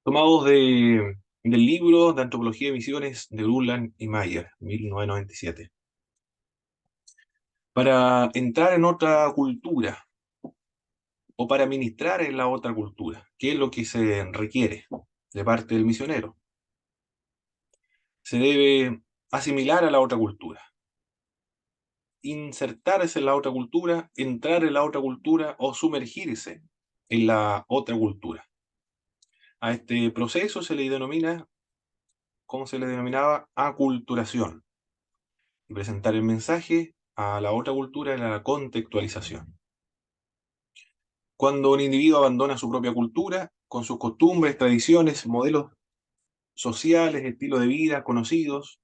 tomados del libro de Antropología de Misiones de Brundtland y Mayer, 1997. Para entrar en otra cultura o para ministrar en la otra cultura, ¿qué es lo que se requiere de parte del misionero? Se debe asimilar a la otra cultura, insertarse en la otra cultura, entrar en la otra cultura o sumergirse en la otra cultura. A este proceso se le denomina, ¿cómo se le denominaba? Aculturación. Y presentar el mensaje a la otra cultura en la contextualización. Cuando un individuo abandona su propia cultura, con sus costumbres, tradiciones, modelos sociales, estilos de vida conocidos,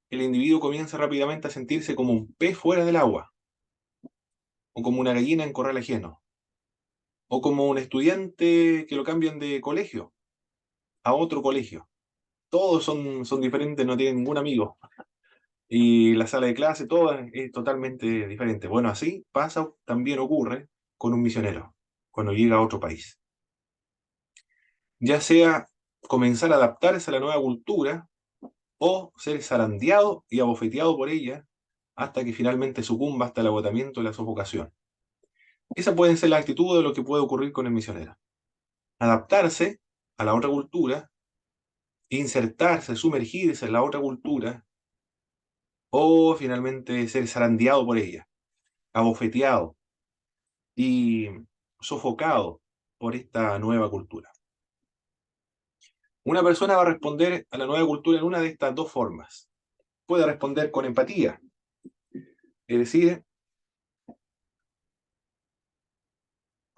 el individuo comienza rápidamente a sentirse como un pez fuera del agua, o como una gallina en corral ajeno, o como un estudiante que lo cambian de colegio a otro colegio. Todos son diferentes, no tienen ningún amigo. Y la sala de clase, todo es totalmente diferente. Bueno, así pasa, también ocurre con un misionero cuando llega a otro país. Ya sea comenzar a adaptarse a la nueva cultura o ser zarandeado y abofeteado por ella hasta que finalmente sucumba hasta el agotamiento y la sofocación. Esa puede ser la actitud de lo que puede ocurrir con el misionero. Adaptarse a la otra cultura, insertarse, sumergirse en la otra cultura o finalmente ser zarandeado por ella, abofeteado y sofocado por esta nueva cultura. Una persona va a responder a la nueva cultura en una de estas dos formas. Puede responder con empatía, es decir,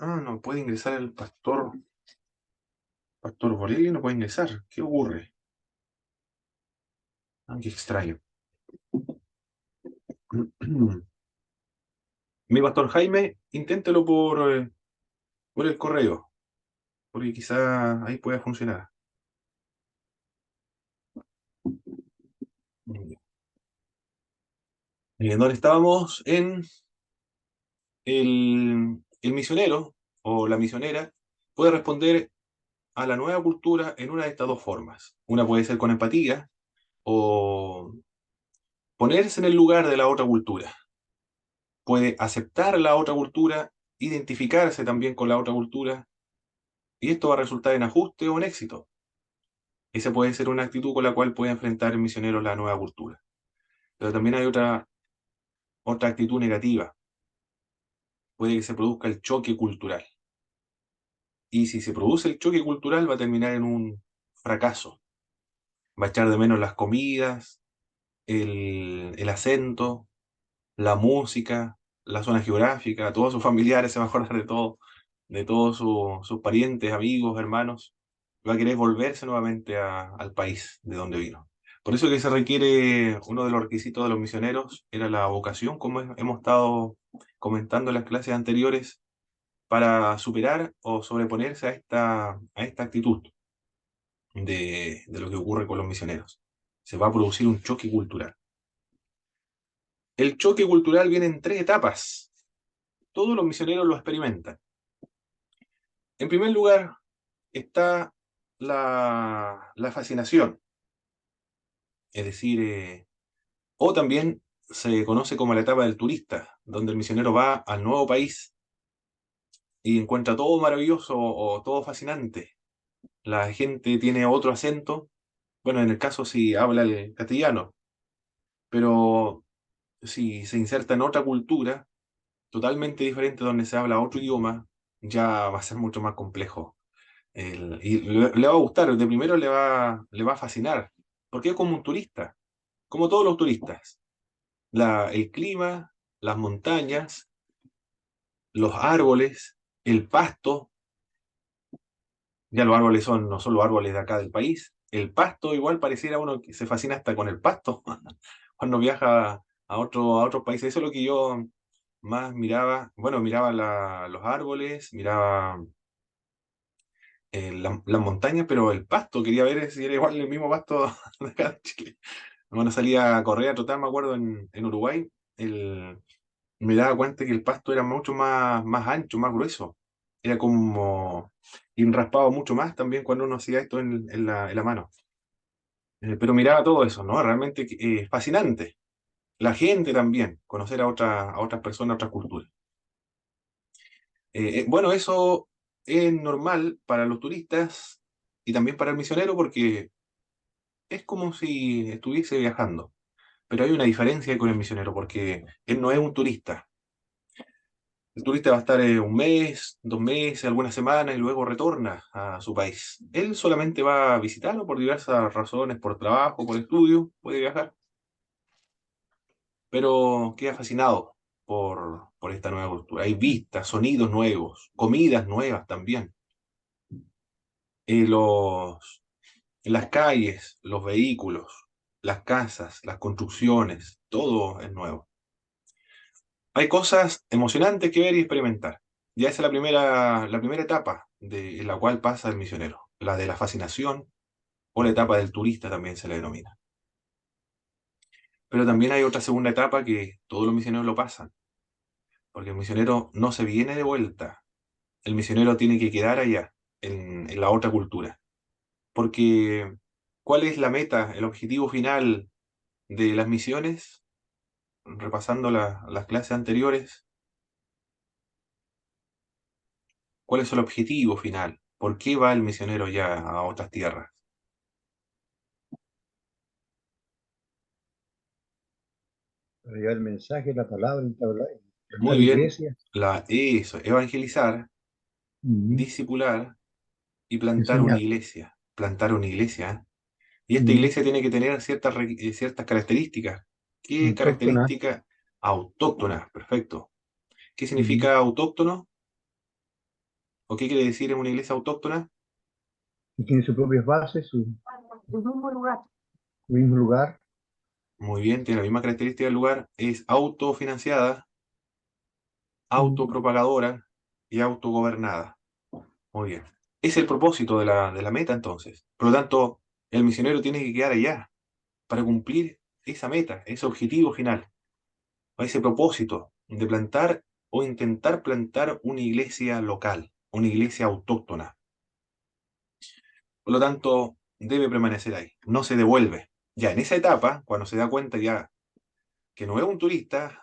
no puede ingresar el pastor Borelli no puede ingresar. ¿Qué ocurre? Qué extraño. Mi pastor Jaime, inténtelo por el correo, porque quizá ahí pueda funcionar. ¿Dónde estábamos? En el misionero o la misionera puede responder a la nueva cultura en una de estas dos formas. Una puede ser con empatía o ponerse en el lugar de la otra cultura. Puede aceptar la otra cultura, identificarse también con la otra cultura, y esto va a resultar en ajuste o en éxito. Esa puede ser una actitud con la cual puede enfrentar el misionero la nueva cultura. Pero también hay otra actitud negativa. Puede que se produzca el choque cultural. Y si se produce el choque cultural va a terminar en un fracaso. Va a echar de menos las comidas, el acento, la música, la zona geográfica, todos sus familiares se van a acordar de todos sus parientes, amigos, hermanos. Va a querer volverse nuevamente al país de donde vino. Por eso que se requiere, uno de los requisitos de los misioneros era la vocación, como hemos estado comentando en las clases anteriores, para superar o sobreponerse a esta actitud de lo que ocurre con los misioneros. Se va a producir un choque cultural. El choque cultural viene en tres etapas. Todos los misioneros lo experimentan. En primer lugar está la fascinación, es decir, o también se conoce como la etapa del turista, donde el misionero va al nuevo país y encuentra todo maravilloso o todo fascinante. La gente tiene otro acento, bueno, en el caso si habla el castellano, pero si se inserta en otra cultura, totalmente diferente, donde se habla otro idioma, ya va a ser mucho más complejo. Y le va a gustar, de primero le va a fascinar, porque es como un turista, como todos los turistas. El clima, las montañas, los árboles, el pasto, ya los árboles no son los árboles de acá del país. El pasto igual pareciera uno que se fascina hasta con el pasto cuando viaja a otros países. Eso es lo que yo más miraba. Bueno, miraba los árboles, miraba las montañas, pero el pasto, quería ver si era igual el mismo pasto de acá de Chile. Cuando salía a correr, a trotar, me acuerdo, en Uruguay, me daba cuenta que el pasto era mucho más ancho, más grueso. Era como ir raspado mucho más también cuando uno hacía esto en la mano. Pero miraba todo eso, ¿no? Realmente fascinante. La gente también, conocer a otras personas, a otras culturas. Bueno, eso es normal para los turistas y también para el misionero porque es como si estuviese viajando. Pero hay una diferencia con el misionero porque él no es un turista. El turista va a estar un mes, 2 meses, algunas semanas y luego retorna a su país. Él solamente va a visitarlo por diversas razones, por trabajo, por estudio, puede viajar, pero queda fascinado por esta nueva cultura. Hay vistas, sonidos nuevos, comidas nuevas también. Los, las calles, los vehículos, las casas, las construcciones, todo es nuevo. Hay cosas emocionantes que ver y experimentar. Ya esa es la primera etapa en la cual pasa el misionero, la de la fascinación o la etapa del turista también se le denomina. Pero también hay otra segunda etapa que todos los misioneros lo pasan, porque el misionero no se viene de vuelta, el misionero tiene que quedar allá, en la otra cultura. Porque, ¿cuál es la meta, el objetivo final de las misiones? Repasando las clases anteriores, ¿cuál es el objetivo final? ¿Por qué va el misionero ya a otras tierras? Para llevar el mensaje, la palabra, Muy plantar bien, iglesia, eso, evangelizar, ujú, discipular y plantar una enseñar. iglesia. Plantar una iglesia. ¿Eh? Y esta Ujú, iglesia tiene que tener ciertas características. ¿Qué autóctona, características? Autóctonas, perfecto. ¿Qué ujú, significa autóctono? ¿O qué quiere decir en una iglesia autóctona? que tiene sus propias bases, su mismo lugar. Muy bien, tiene la misma característica del lugar. Es autofinanciada, Ujú. autopropagadora y autogobernada. Muy bien. Es el propósito de la meta entonces. Por lo tanto, el misionero tiene que quedar allá para cumplir esa meta, ese objetivo final, o ese propósito de plantar o intentar plantar una iglesia local, una iglesia autóctona. Por lo tanto, debe permanecer ahí, no se devuelve. Ya en esa etapa, cuando se da cuenta ya que no es un turista,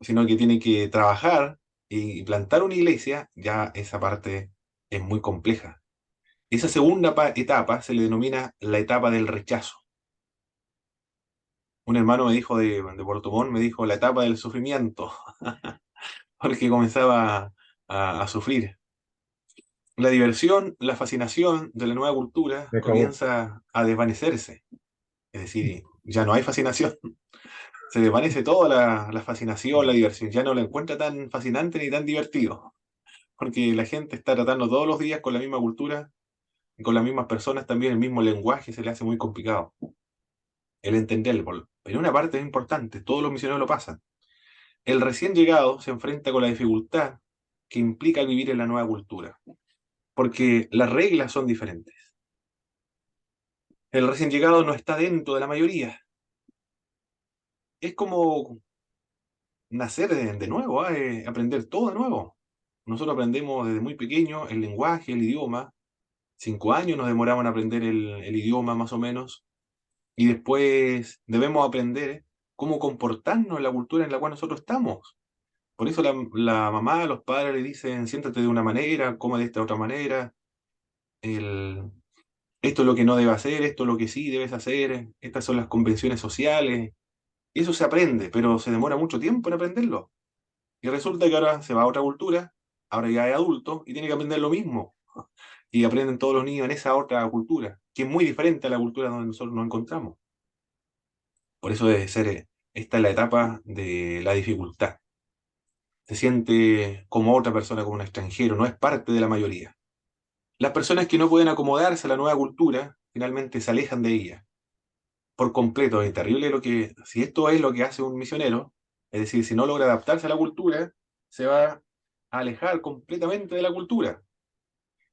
sino que tiene que trabajar y plantar una iglesia, ya esa parte es muy compleja. Esa segunda etapa se le denomina la etapa del rechazo. Un hermano me dijo de Puerto Montt, me dijo la etapa del sufrimiento, porque comenzaba a sufrir. La diversión, la fascinación de la nueva cultura Se acabó. comienza a desvanecerse. Es decir, ya no hay fascinación. Se desvanece toda la fascinación, la diversión. Ya no lo encuentra tan fascinante ni tan divertido. Porque la gente está tratando todos los días con la misma cultura y con las mismas personas también el mismo lenguaje se le hace muy complicado. El entenderlo. Pero una parte es importante, todos los misioneros lo pasan. El recién llegado se enfrenta con la dificultad que implica el vivir en la nueva cultura, porque las reglas son diferentes. El recién llegado no está dentro de la mayoría. Es como nacer de nuevo, ¿ah? Aprender todo de nuevo. Nosotros aprendemos desde muy pequeño el lenguaje, el idioma. 5 años nos demoramos en aprender el idioma más o menos. Y después debemos aprender cómo comportarnos en la cultura en la cual nosotros estamos. Por eso la mamá, los padres le dicen, siéntate de una manera, come de esta otra manera, el, esto es lo que no debe hacer, esto es lo que sí debes hacer, estas son las convenciones sociales. Eso se aprende, pero se demora mucho tiempo en aprenderlo. Y resulta que ahora se va a otra cultura, ahora ya es adulto y tiene que aprender lo mismo. Y aprenden todos los niños en esa otra cultura, que es muy diferente a la cultura donde nosotros nos encontramos. Por eso debe ser, esta es la etapa de la dificultad. Se siente como otra persona, como un extranjero, no es parte de la mayoría. Las personas que no pueden acomodarse a la nueva cultura, finalmente se alejan de ella por completo. Es terrible si esto es lo que hace un misionero, es decir, si no logra adaptarse a la cultura, se va a alejar completamente de la cultura.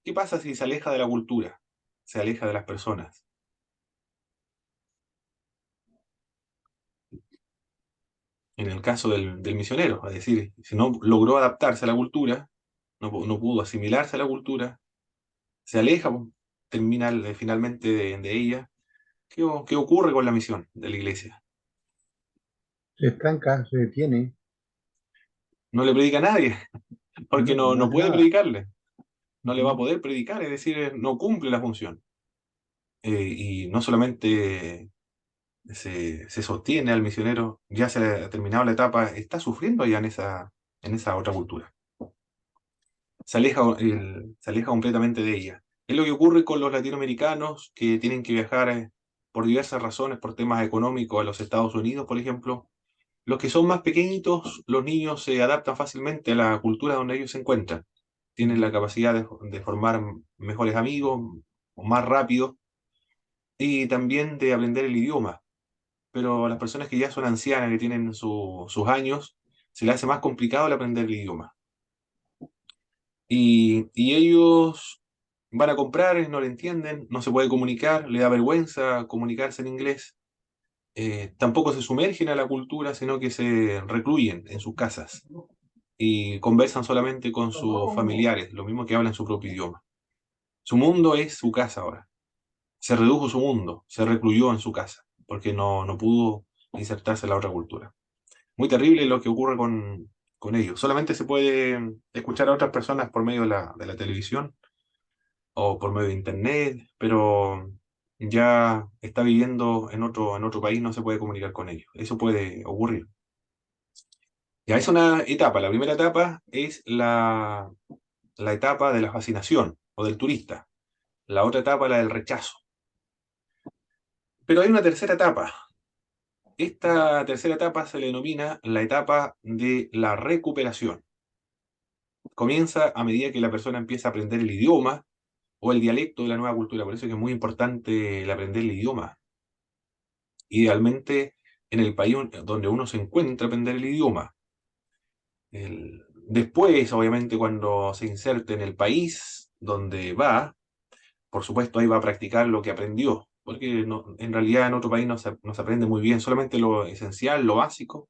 ¿Qué pasa si se aleja de la cultura? Se aleja de las personas. En el caso del misionero, es decir, si no logró adaptarse a la cultura, no pudo asimilarse a la cultura, se aleja, termina finalmente de ella. ¿Qué ocurre con la misión de la iglesia? Se estanca, se detiene, No le predica a nadie, porque no no hace puede nada. predicarle, no le va a Ujú. poder predicar, es decir, no cumple la función. Y no solamente se sostiene al misionero, ya se ha terminado la etapa, está sufriendo ya en esa otra cultura. Se aleja completamente de ella. Es lo que ocurre con los latinoamericanos que tienen que viajar por diversas razones, por temas económicos a los Estados Unidos, por ejemplo. Los que son más pequeñitos, los niños se adaptan fácilmente a la cultura donde ellos se encuentran. Tienen la capacidad de formar mejores amigos, o más rápido, y también de aprender el idioma. Pero a las personas que ya son ancianas, que tienen sus años, se les hace más complicado el aprender el idioma. Y ellos van a comprar, no le entienden, no se puede comunicar, le da vergüenza comunicarse en inglés. Tampoco se sumergen a la cultura, sino que se recluyen en sus casas y conversan solamente con sus familiares, lo mismo que hablan su propio idioma. Su mundo es su casa ahora. Se redujo su mundo, se recluyó en su casa, porque no pudo insertarse en la otra cultura. Muy terrible lo que ocurre con ellos. Solamente se puede escuchar a otras personas por medio de de la televisión o por medio de internet, pero ya está viviendo en otro país, no se puede comunicar con ellos. Eso puede ocurrir. Ya es una etapa. La primera etapa es la etapa de la fascinación o del turista. La otra etapa, la del rechazo. Pero hay una tercera etapa. Esta tercera etapa se le denomina la etapa de la recuperación. Comienza a medida que la persona empieza a aprender el idioma o el dialecto de la nueva cultura. Por eso es que es muy importante el aprender el idioma. Idealmente, en el país donde uno se encuentra, aprender el idioma. Después, obviamente, cuando se inserte en el país donde va, por supuesto, ahí va a practicar lo que aprendió, porque en realidad en otro país no se aprende muy bien, solamente lo esencial, lo básico,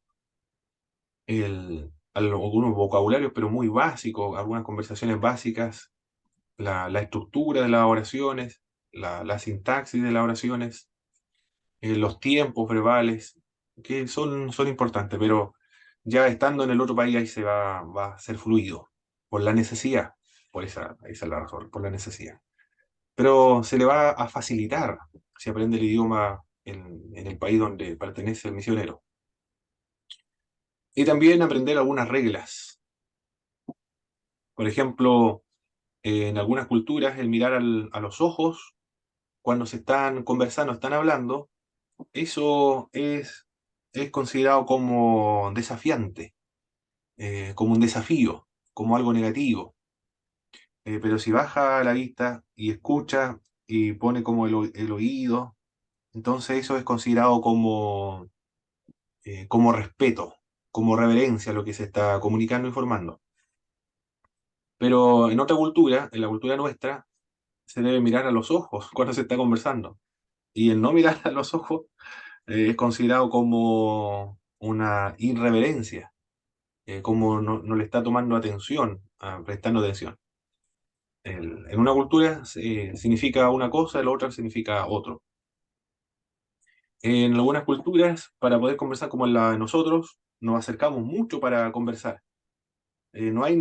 algunos vocabularios, pero muy básicos, algunas conversaciones básicas, la estructura de las oraciones, la sintaxis de las oraciones, los tiempos verbales, que son importantes, pero ya estando en el otro país ahí va a ser fluido, por la necesidad, esa es la razón, por la necesidad. Pero se le va a facilitar si aprende el idioma en el país donde pertenece el misionero. Y también aprender algunas reglas. Por ejemplo, en algunas culturas el mirar a los ojos cuando se están conversando, están hablando, eso es considerado como desafiante, como un desafío, como algo negativo. Pero si baja la vista y escucha y pone como el oído, entonces eso es considerado como respeto, como reverencia a lo que se está comunicando e informando. Pero en otra cultura, en la cultura nuestra, se debe mirar a los ojos cuando se está conversando. Y el no mirar a los ojos es considerado como una irreverencia, como no le está tomando atención, prestando atención. En una cultura significa una cosa, en la otra significa otro. En algunas culturas, para poder conversar como en la de nosotros, nos acercamos mucho para conversar. No hay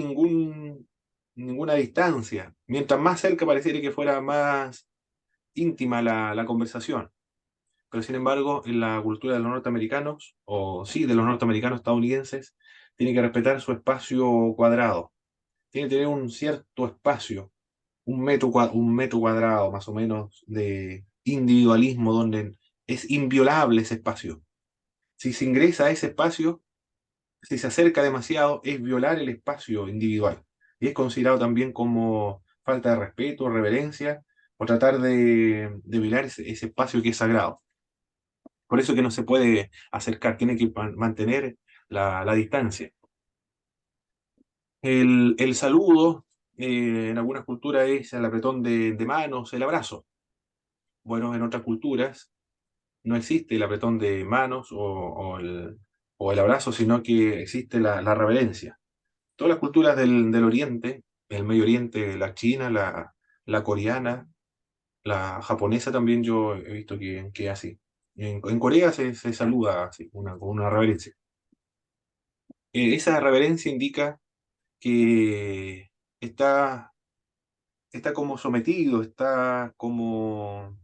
ninguna distancia. Mientras más cerca pareciera que fuera más íntima la conversación. Pero sin embargo, en la cultura de los norteamericanos, o sí, de los norteamericanos estadounidenses, tiene que respetar su espacio cuadrado. Tiene que tener un cierto espacio, un metro cuadrado más o menos de individualismo donde es inviolable ese espacio. Si se ingresa a ese espacio, si se acerca demasiado, es violar el espacio individual. Y es considerado también como falta de respeto, reverencia, o tratar de violar ese espacio que es sagrado. Por eso que no se puede acercar, tiene que mantener la distancia. El saludo, en algunas culturas es el apretón de manos, el abrazo. Bueno, en otras culturas no existe el apretón de manos o el abrazo, sino que existe la reverencia. Todas las culturas del Oriente el Medio Oriente, la china, la coreana, la japonesa también yo he visto que es así. En Corea se saluda así, con una reverencia. Esa reverencia indica que está, está como sometido, está como...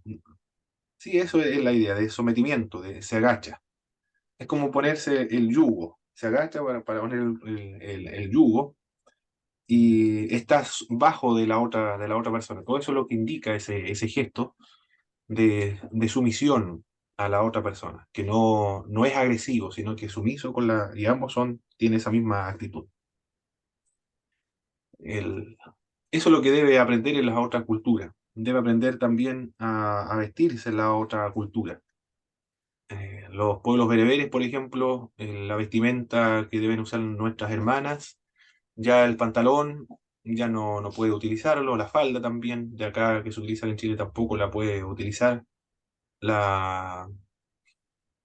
Sí, eso es la idea de sometimiento, se agacha. Es como ponerse el yugo. Se agacha para poner el yugo y estás bajo de la otra persona. Todo eso es lo que indica ese gesto de sumisión a la otra persona, que no es agresivo, sino que es sumiso y ambos tienen esa misma actitud. El, Eso es lo que debe aprender en las otras culturas. Debe aprender también a vestirse en la otra cultura. Los pueblos bereberes, por ejemplo, la vestimenta que deben usar nuestras hermanas, ya el pantalón ya no puede utilizarlo, la falda también, de acá que se utiliza en Chile tampoco la puede utilizar. La,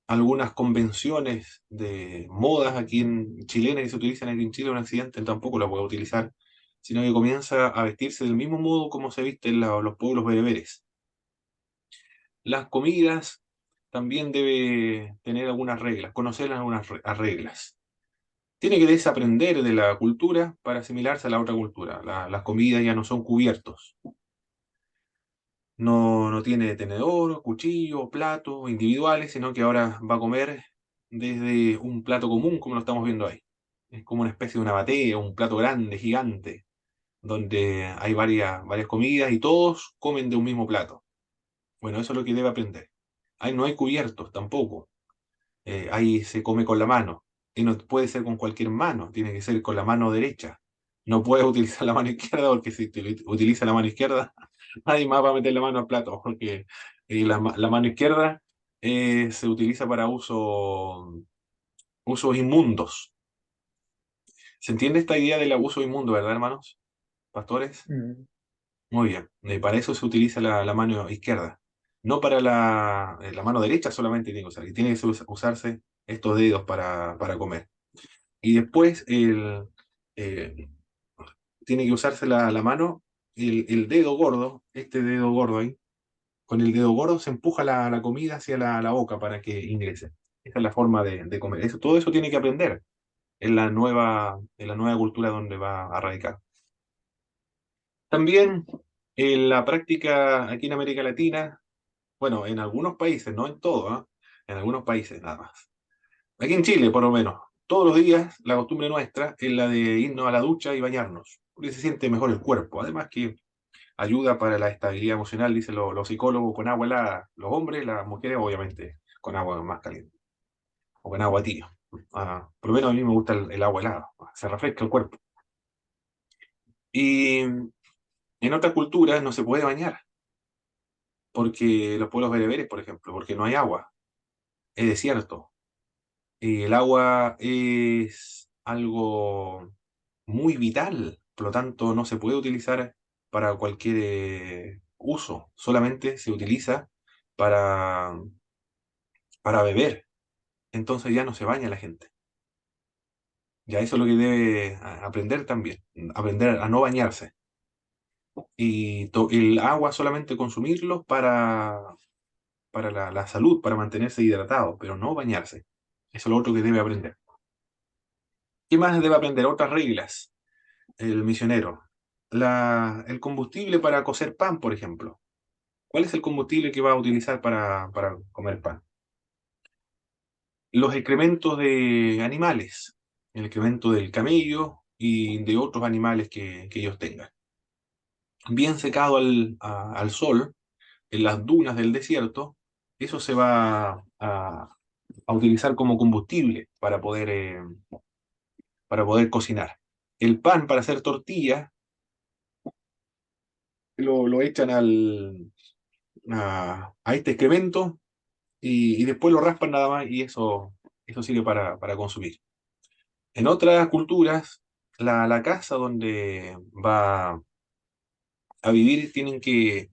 Algunas convenciones de modas aquí en chilenas que se utilizan aquí en Chile, un accidente tampoco la puede utilizar, sino que comienza a vestirse del mismo modo como se visten los pueblos bereberes. Las comidas también debe tener algunas reglas, conocer algunas reglas. Tiene que desaprender de la cultura para asimilarse a la otra cultura. Las comidas ya no son cubiertos. No tiene tenedor, cuchillo, platos individuales, sino que ahora va a comer desde un plato común, como lo estamos viendo ahí. Es como una especie de una batea, un plato grande, gigante, donde hay varias comidas y todos comen de un mismo plato. Bueno, eso es lo que debe aprender. Ahí no hay cubiertos tampoco. Ahí se come con la mano. Y no puede ser con cualquier mano, tiene que ser con la mano derecha. No puedes utilizar la mano izquierda porque si utiliza la mano izquierda, nadie más va a meter la mano al plato, porque la mano izquierda se utiliza para usos inmundos. ¿Se entiende esta idea del abuso inmundo, verdad, hermanos? ¿Pastores? Mm. Muy bien. Para eso se utiliza la mano izquierda. No para la mano derecha solamente tiene que usar. Y tiene que usarse estos dedos para comer. Y después eh, tiene que usarse la mano, el dedo gordo, este dedo gordo ahí. Con el dedo gordo se empuja la comida hacia la boca para que ingrese. Esa es la forma de comer. Todo eso tiene que aprender en la nueva cultura donde va a radicar. También en la práctica aquí en América Latina, bueno, en algunos países, no en todos, ¿ah? En algunos países nada más. Aquí en Chile, por lo menos, todos los días la costumbre nuestra es la de irnos a la ducha y bañarnos, porque se siente mejor el cuerpo. Además que ayuda para la estabilidad emocional, dicen los psicólogos, con agua helada. Los hombres, las mujeres, obviamente, con agua más caliente o con agua tibia. Por lo menos a mí me gusta el agua helada, se refresca el cuerpo. Y en otras culturas no se puede bañar, porque los pueblos bereberes, por ejemplo, porque no hay agua, es desierto. Y el agua es algo muy vital, por lo tanto no se puede utilizar para cualquier uso, solamente se utiliza para, para beber. Entonces ya no se baña la gente. Ya eso es lo que debe aprender también, aprender a no bañarse. Y el agua solamente consumirlo para la salud, para mantenerse hidratado, pero no bañarse. Eso es lo otro que debe aprender. ¿Qué más debe aprender? Otras reglas, el misionero. El combustible para cocer pan, por ejemplo. ¿Cuál es el combustible que va a utilizar para comer pan? Los excrementos de animales, el excremento del camello y de otros animales que ellos tengan. Bien secado al sol, en las dunas del desierto, eso se va a utilizar como combustible para poder cocinar. El pan para hacer tortilla lo echan a este excremento y después lo raspan nada más y eso sirve para consumir. En otras culturas, la casa donde va a vivir tienen que,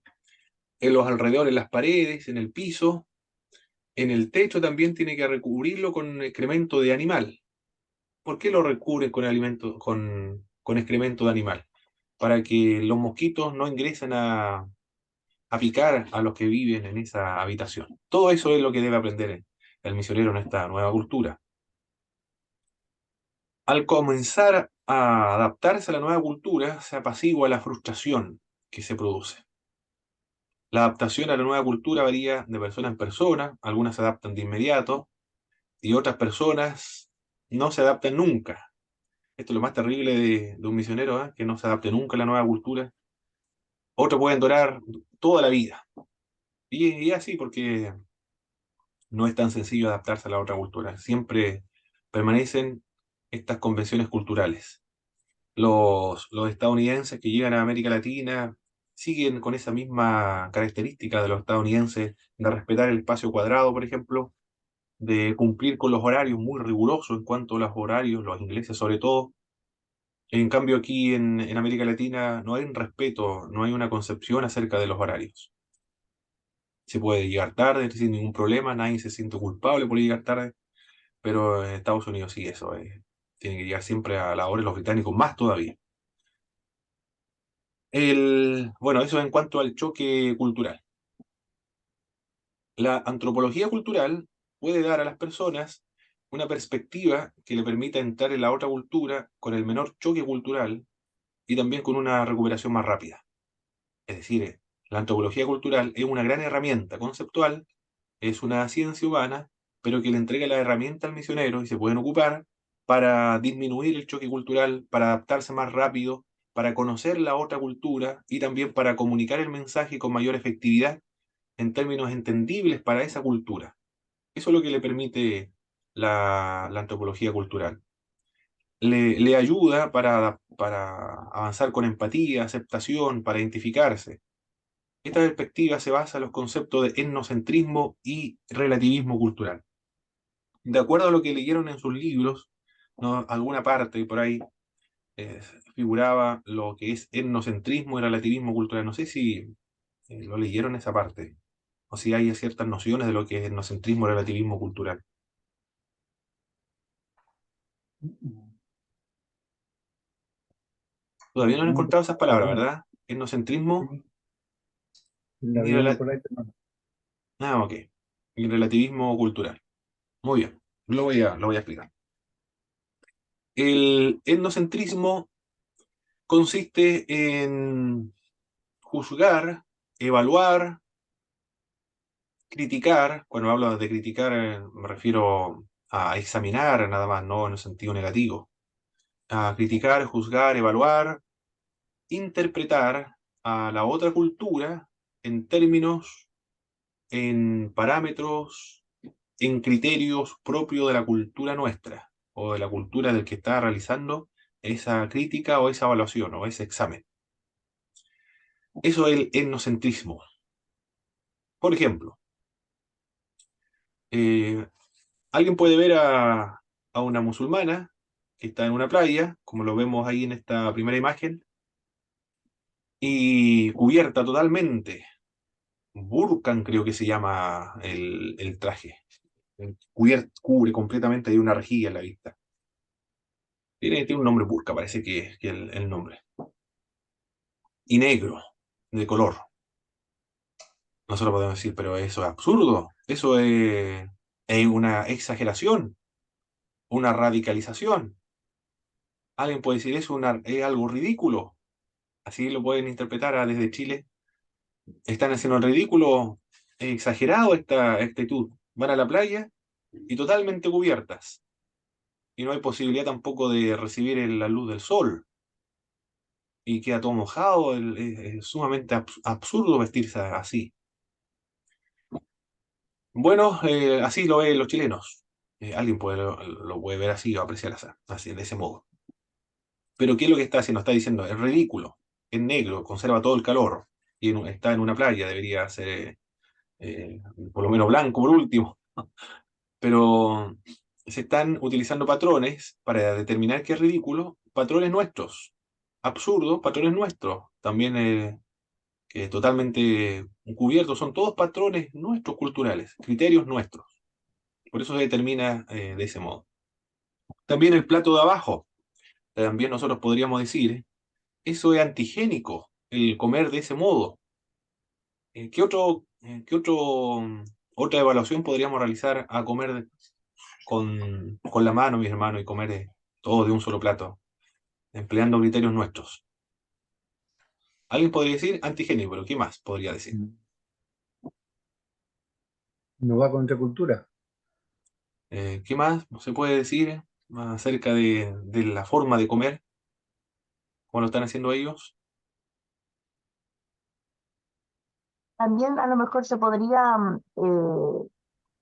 en los alrededores, en las paredes, en el piso, en el techo también tiene que recubrirlo con excremento de animal. ¿Por qué lo recubren con excremento de animal? para que los mosquitos no ingresen a picar a los que viven en esa habitación. Todo eso es lo que debe aprender el misionero en esta nueva cultura. Al comenzar a adaptarse a la nueva cultura, se apacigua la frustración que se produce. La adaptación a la nueva cultura varía de persona en persona, algunas se adaptan de inmediato y otras personas no se adaptan nunca. Esto es lo más terrible de un misionero, ¿eh? Que no se adapte nunca a la nueva cultura. Otros pueden durar toda la vida. Y así porque no es tan sencillo adaptarse a la otra cultura. Siempre permanecen estas convenciones culturales. Los estadounidenses que llegan a América Latina siguen con esa misma característica de los estadounidenses de respetar el espacio cuadrado, por ejemplo, de cumplir con los horarios muy rigurosos en cuanto a los horarios, los ingleses sobre todo. En cambio, aquí en América Latina no hay un respeto, no hay una concepción acerca de los horarios. Se puede llegar tarde sin ningún problema, nadie se siente culpable por llegar tarde, pero en Estados Unidos sí, eso tiene que llegar siempre a la hora, los británicos más todavía. Bueno, eso en cuanto al choque cultural. La antropología cultural puede dar a las personas una perspectiva que le permita entrar en la otra cultura con el menor choque cultural y también con una recuperación más rápida. Es decir, la antropología cultural es una gran herramienta conceptual, es una ciencia humana, pero que le entrega la herramienta al misionero y se pueden ocupar para disminuir el choque cultural, para adaptarse más rápido, para conocer la otra cultura y también para comunicar el mensaje con mayor efectividad en términos entendibles para esa cultura. Eso es lo que le permite la antropología cultural. Le ayuda para avanzar con empatía, aceptación, para identificarse. Esta perspectiva se basa en los conceptos de etnocentrismo y relativismo cultural. De acuerdo a lo que leyeron en sus libros, ¿no? Alguna parte por ahí eh, figuraba lo que es etnocentrismo y relativismo cultural. No sé si lo leyeron esa parte, o si hay ciertas nociones de lo que es etnocentrismo y relativismo cultural. Todavía no han No, encontrado esas palabras, perdón, ¿verdad? Etnocentrismo sí, la ni vimos por ahí, pero ok. Y relativismo cultural. Muy bien. Lo voy a explicar. El etnocentrismo consiste en juzgar, evaluar, criticar. Cuando hablo de criticar, me refiero a examinar nada más, no en el sentido negativo. A criticar, juzgar, evaluar, interpretar a la otra cultura en términos, en parámetros, en criterios propios de la cultura nuestra o de la cultura del que está realizando esa crítica o esa evaluación o ese examen. Eso es el etnocentrismo. Por ejemplo, eh, alguien puede ver a una musulmana que está en una playa, como lo vemos ahí en esta primera imagen, y cubierta totalmente. Burkan creo que se llama el traje. Cubre completamente, hay una rejilla en la vista. Tiene un nombre burka, parece que el nombre. Y negro, de color. Nosotros podemos decir, pero eso es absurdo. Eso es una exageración, una radicalización. Alguien puede decir eso es algo ridículo. Así lo pueden interpretar desde Chile. Están haciendo el ridículo, exagerado esta actitud. Van a la playa y totalmente cubiertas. Y no hay posibilidad tampoco de recibir la luz del sol. Y queda todo mojado. Es sumamente absurdo vestirse así. Bueno, así lo ven los chilenos. Alguien lo puede ver así o apreciar así, de ese modo. Pero ¿qué es lo que está haciendo? Está diciendo, es ridículo, es negro, conserva todo el calor y está en una playa, debería ser por lo menos blanco por último. Pero se están utilizando patrones para determinar qué es ridículo, patrones nuestros, absurdos, patrones nuestros, también que totalmente cubiertos, son todos patrones nuestros culturales, criterios nuestros. Por eso se determina de ese modo. También el plato de abajo, también nosotros podríamos decir, eso es antigénico, el comer de ese modo. Otra evaluación podríamos realizar a comer con la mano, mis hermanos, y comer todo de un solo plato, empleando criterios nuestros? Alguien podría decir antigénico, pero ¿qué más podría decir? No va contra cultura. ¿Qué más se puede decir acerca de la forma de comer, como lo están haciendo ellos? También a lo mejor se podría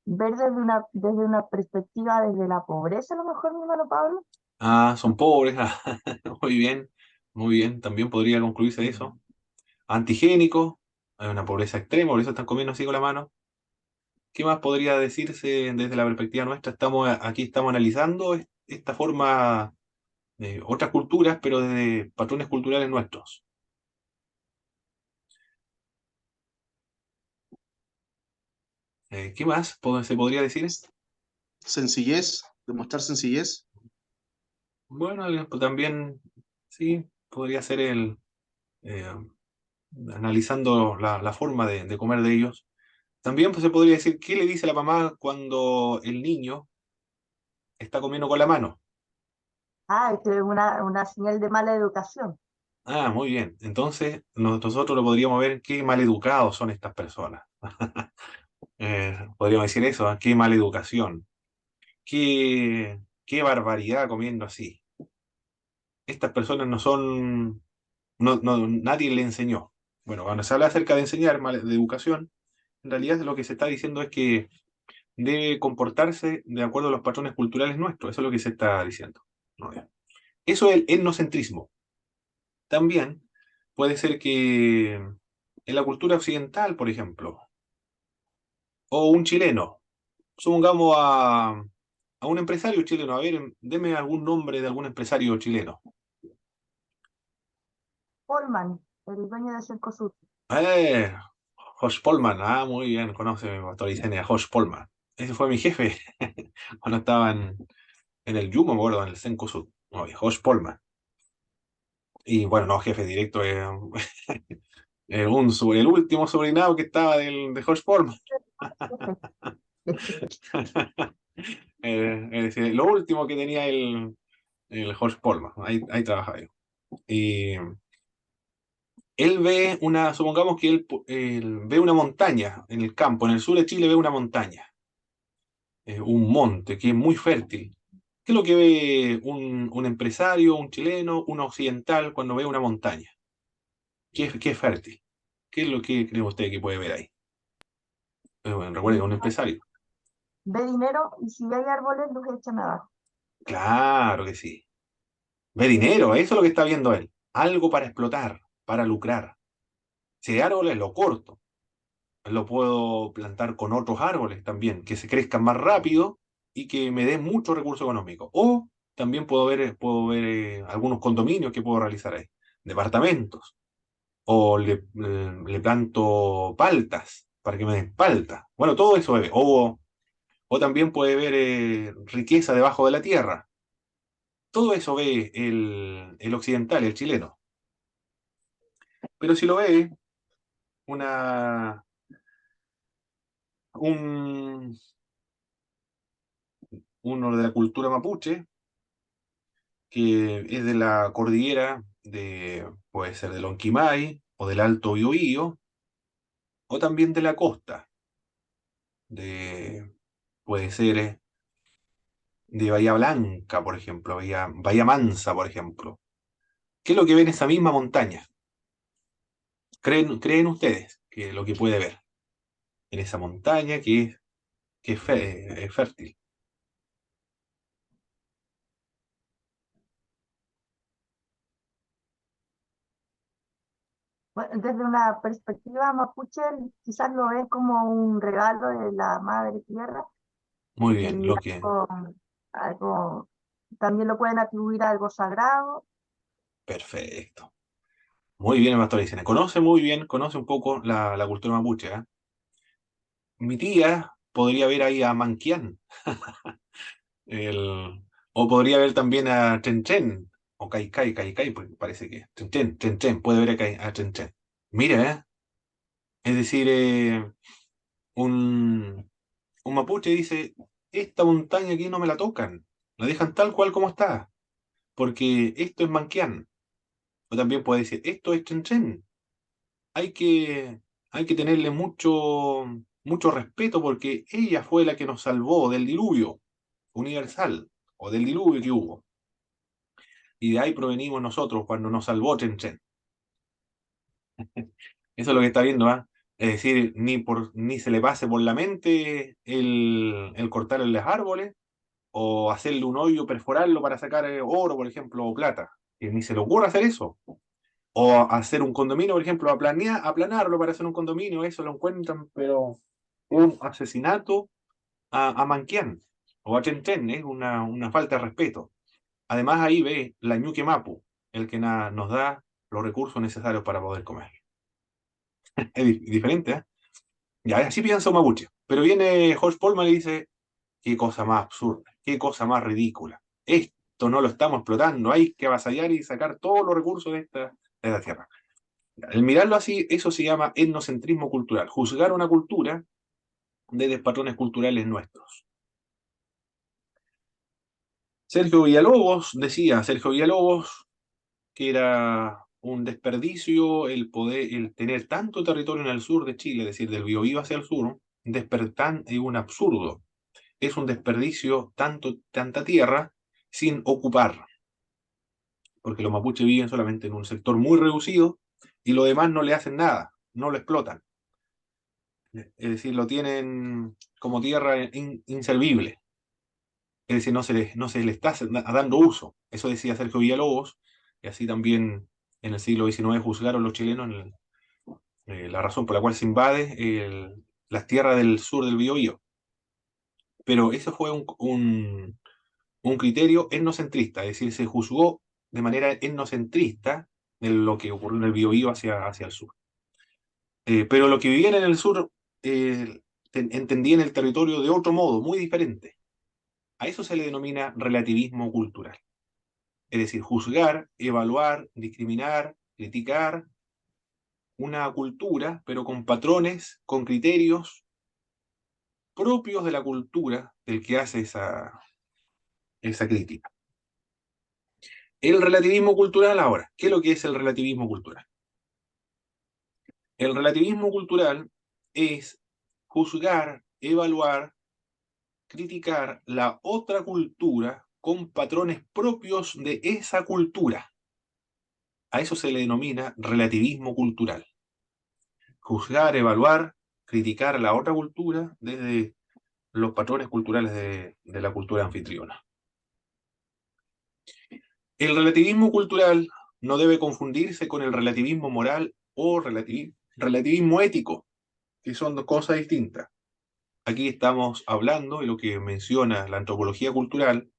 ver desde una perspectiva desde la pobreza, a lo mejor, mi hermano Pablo. Ah, son pobres. Muy bien, muy bien. También podría concluirse eso. Antigénico, hay una pobreza extrema, por eso están comiendo así con la mano. ¿Qué más podría decirse desde la perspectiva nuestra? Aquí estamos analizando esta forma de otras culturas, pero desde patrones culturales nuestros. ¿Qué más se podría decir? Sencillez, demostrar sencillez. Bueno, pues también, sí, podría ser eh, analizando la forma de comer de ellos. También pues, se podría decir, ¿qué le dice la mamá cuando el niño está comiendo con la mano? Ah, esto es una señal de mala educación. Ah, muy bien. Entonces, nosotros lo podríamos ver qué maleducados son estas personas. Podríamos decir eso, ¿eh? Qué maleducación. Qué barbaridad comiendo así. Estas personas no son, nadie le enseñó. Bueno, cuando se habla acerca de enseñar, de educación, en realidad lo que se está diciendo es que debe comportarse de acuerdo a los patrones culturales nuestros. Eso es lo que se está diciendo. Muy bien. Eso es el etnocentrismo. También puede ser que en la cultura occidental, por ejemplo, o un chileno, supongamos a un empresario chileno, a ver, deme algún nombre de algún empresario chileno. Polman, el dueño de Cencosud. Eh, Josh Polman, muy bien, conoce mi pastor Isenia, Josh Polman. Ese fue mi jefe cuando estaba en el Yumo, me acuerdo, en el Cencosud. Muy bien, Josh Polman. Y bueno, no, jefe directo, el último sobrinado que estaba de Josh Polman. Es decir, lo último que tenía el Josh Polman, ahí trabajaba yo. Y él ve supongamos que él ve una montaña en el campo, en el sur de Chile ve una montaña, un monte que es muy fértil. ¿Qué es lo que ve un empresario, un chileno, un occidental cuando ve una montaña? ¿Qué es fértil? ¿Qué es lo que cree usted que puede ver ahí? Bueno, recuerden, un empresario. Ve dinero y si hay árboles los echan abajo. Claro que sí. Ve dinero, eso es lo que está viendo él. Algo para explotar, para lucrar. Si hay árboles, lo corto. Lo puedo plantar con otros árboles también, que se crezcan más rápido y que me den mucho recurso económico. O también puedo ver algunos condominios que puedo realizar ahí, departamentos. O le planto paltas para que me den palta. Bueno, todo eso bebe. O también puede haber riqueza debajo de la tierra. Todo eso ve el occidental, el chileno. Pero si lo ve una, un, uno de la cultura mapuche, que es de la cordillera puede ser del Lonquimay o del Alto Biobío, o también de la costa, de, puede ser de Bahía Blanca, por ejemplo, Bahía Mansa, por ejemplo. ¿Qué es lo que ve en esa misma montaña? ¿Creen ustedes que lo que puede ver en esa montaña que es fértil? Bueno, desde una perspectiva mapuche, quizás lo ven como un regalo de la madre tierra Muy bien, y algo, también lo pueden atribuir a algo sagrado. perfecto. Muy bien, el pastor Licena. Conoce muy bien, conoce un poco la cultura mapuche, ¿eh? Mi tía podría ver ahí a Manquián, o podría ver también a Chen Chen. o Caicay, pues parece que Tren, puede ver acá a Tren. Mira, es decir, un mapuche dice, esta montaña aquí no me la tocan, la dejan tal cual como está, porque esto es Manquián. O también puede decir, esto es Tren. Hay que, hay que tenerle mucho respeto porque ella fue la que nos salvó del diluvio universal, o del diluvio que hubo. Y de ahí provenimos nosotros cuando nos salvó Tren. Eso es lo que está viendo, ¿ah? Es decir, ni se le pase por la mente el cortarle los árboles o hacerle un hoyo, perforarlo para sacar oro, por ejemplo, o plata. Que ni se le ocurra hacer eso. O hacer un condominio, por ejemplo, aplanarlo para hacer un condominio, eso lo encuentran, pero un asesinato a Manquián o a Tren, es una falta de respeto. Además, ahí ve la Ñuque Mapu, el que nos da los recursos necesarios para poder comer. Es diferente, ¿eh? Ya, así piensa un mapuche. Pero viene Jorge Polman y dice, qué cosa más absurda, qué cosa más ridícula. Esto no lo estamos explotando, hay que avasallar y sacar todos los recursos de esta tierra. El mirarlo así, eso se llama etnocentrismo cultural, juzgar una cultura desde patrones culturales nuestros. Sergio Villalobos decía, que era un desperdicio el tener tanto territorio en el sur de Chile, es decir, del Biobío hacia el sur, es un absurdo. Es un desperdicio tanta tierra sin ocupar, porque los mapuches viven solamente en un sector muy reducido y lo demás no le hacen nada, no lo explotan. Es decir, lo tienen como tierra inservible. Es decir, no se le está dando uso. Eso decía Sergio Villalobos, y así también en el siglo XIX juzgaron los chilenos la razón por la cual se invade las tierras del sur del Biobío. Pero eso fue un criterio etnocentrista, es decir, se juzgó de manera etnocentrista de lo que ocurrió en el Biobío hacia el sur. Pero lo que vivían en el sur entendían el territorio de otro modo, muy diferente. A eso se le denomina relativismo cultural. Es decir, juzgar, evaluar, discriminar, criticar una cultura, pero con patrones, con criterios propios de la cultura del que hace esa crítica. El relativismo cultural ahora, ¿qué es lo que es el relativismo cultural? El relativismo cultural es juzgar, evaluar, criticar la otra cultura con patrones propios de esa cultura. A eso se le denomina relativismo cultural. Juzgar, evaluar, criticar la otra cultura desde los patrones culturales de la cultura anfitriona. El relativismo cultural no debe confundirse con el relativismo moral o relativismo ético, que son dos cosas distintas. Aquí estamos hablando de lo que menciona la antropología cultural,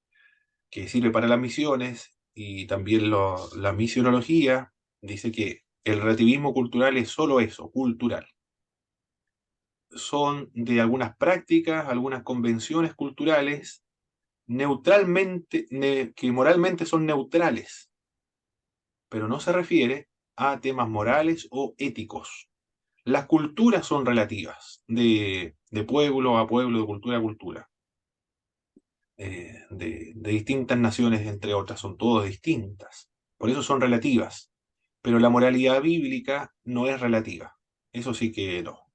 que sirve para las misiones, y también la misionología dice que el relativismo cultural es solo eso, cultural. Son de algunas prácticas, algunas convenciones culturales que moralmente son neutrales, pero no se refiere a temas morales o éticos. Las culturas son relativas, de pueblo a pueblo, de cultura a cultura, de distintas naciones, entre otras, son todas distintas. Por eso son relativas. Pero la moralidad bíblica no es relativa. Eso sí que no.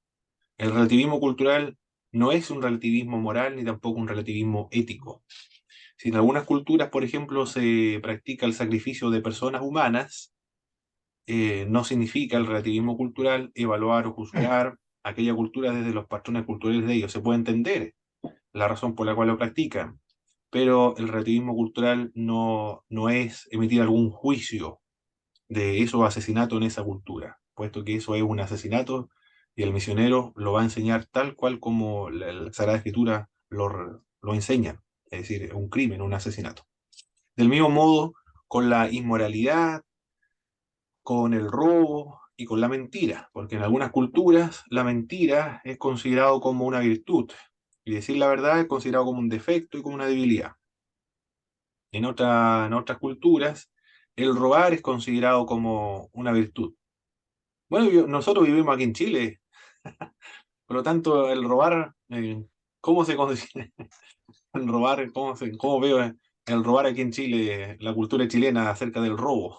El relativismo cultural no es un relativismo moral ni tampoco un relativismo ético. Si en algunas culturas, por ejemplo, se practica el sacrificio de personas humanas, no significa el relativismo cultural evaluar o juzgar aquella cultura desde los patrones culturales de ellos. Se puede entender la razón por la cual lo practican, pero el relativismo cultural no es emitir algún juicio de esos asesinatos en esa cultura, puesto que eso es un asesinato y el misionero lo va a enseñar tal cual como la Sagrada Escritura lo enseña, es decir, un crimen, un asesinato. Del mismo modo, con la inmoralidad, con el robo y con la mentira, porque en algunas culturas la mentira es considerado como una virtud y decir la verdad es considerado como un defecto y como una debilidad. En otras culturas el robar es considerado como una virtud. Bueno, nosotros vivimos aquí en Chile, por lo tanto, el robar, ¿cómo se considera el robar? ¿Cómo veo el robar aquí en Chile, la cultura chilena acerca del robo?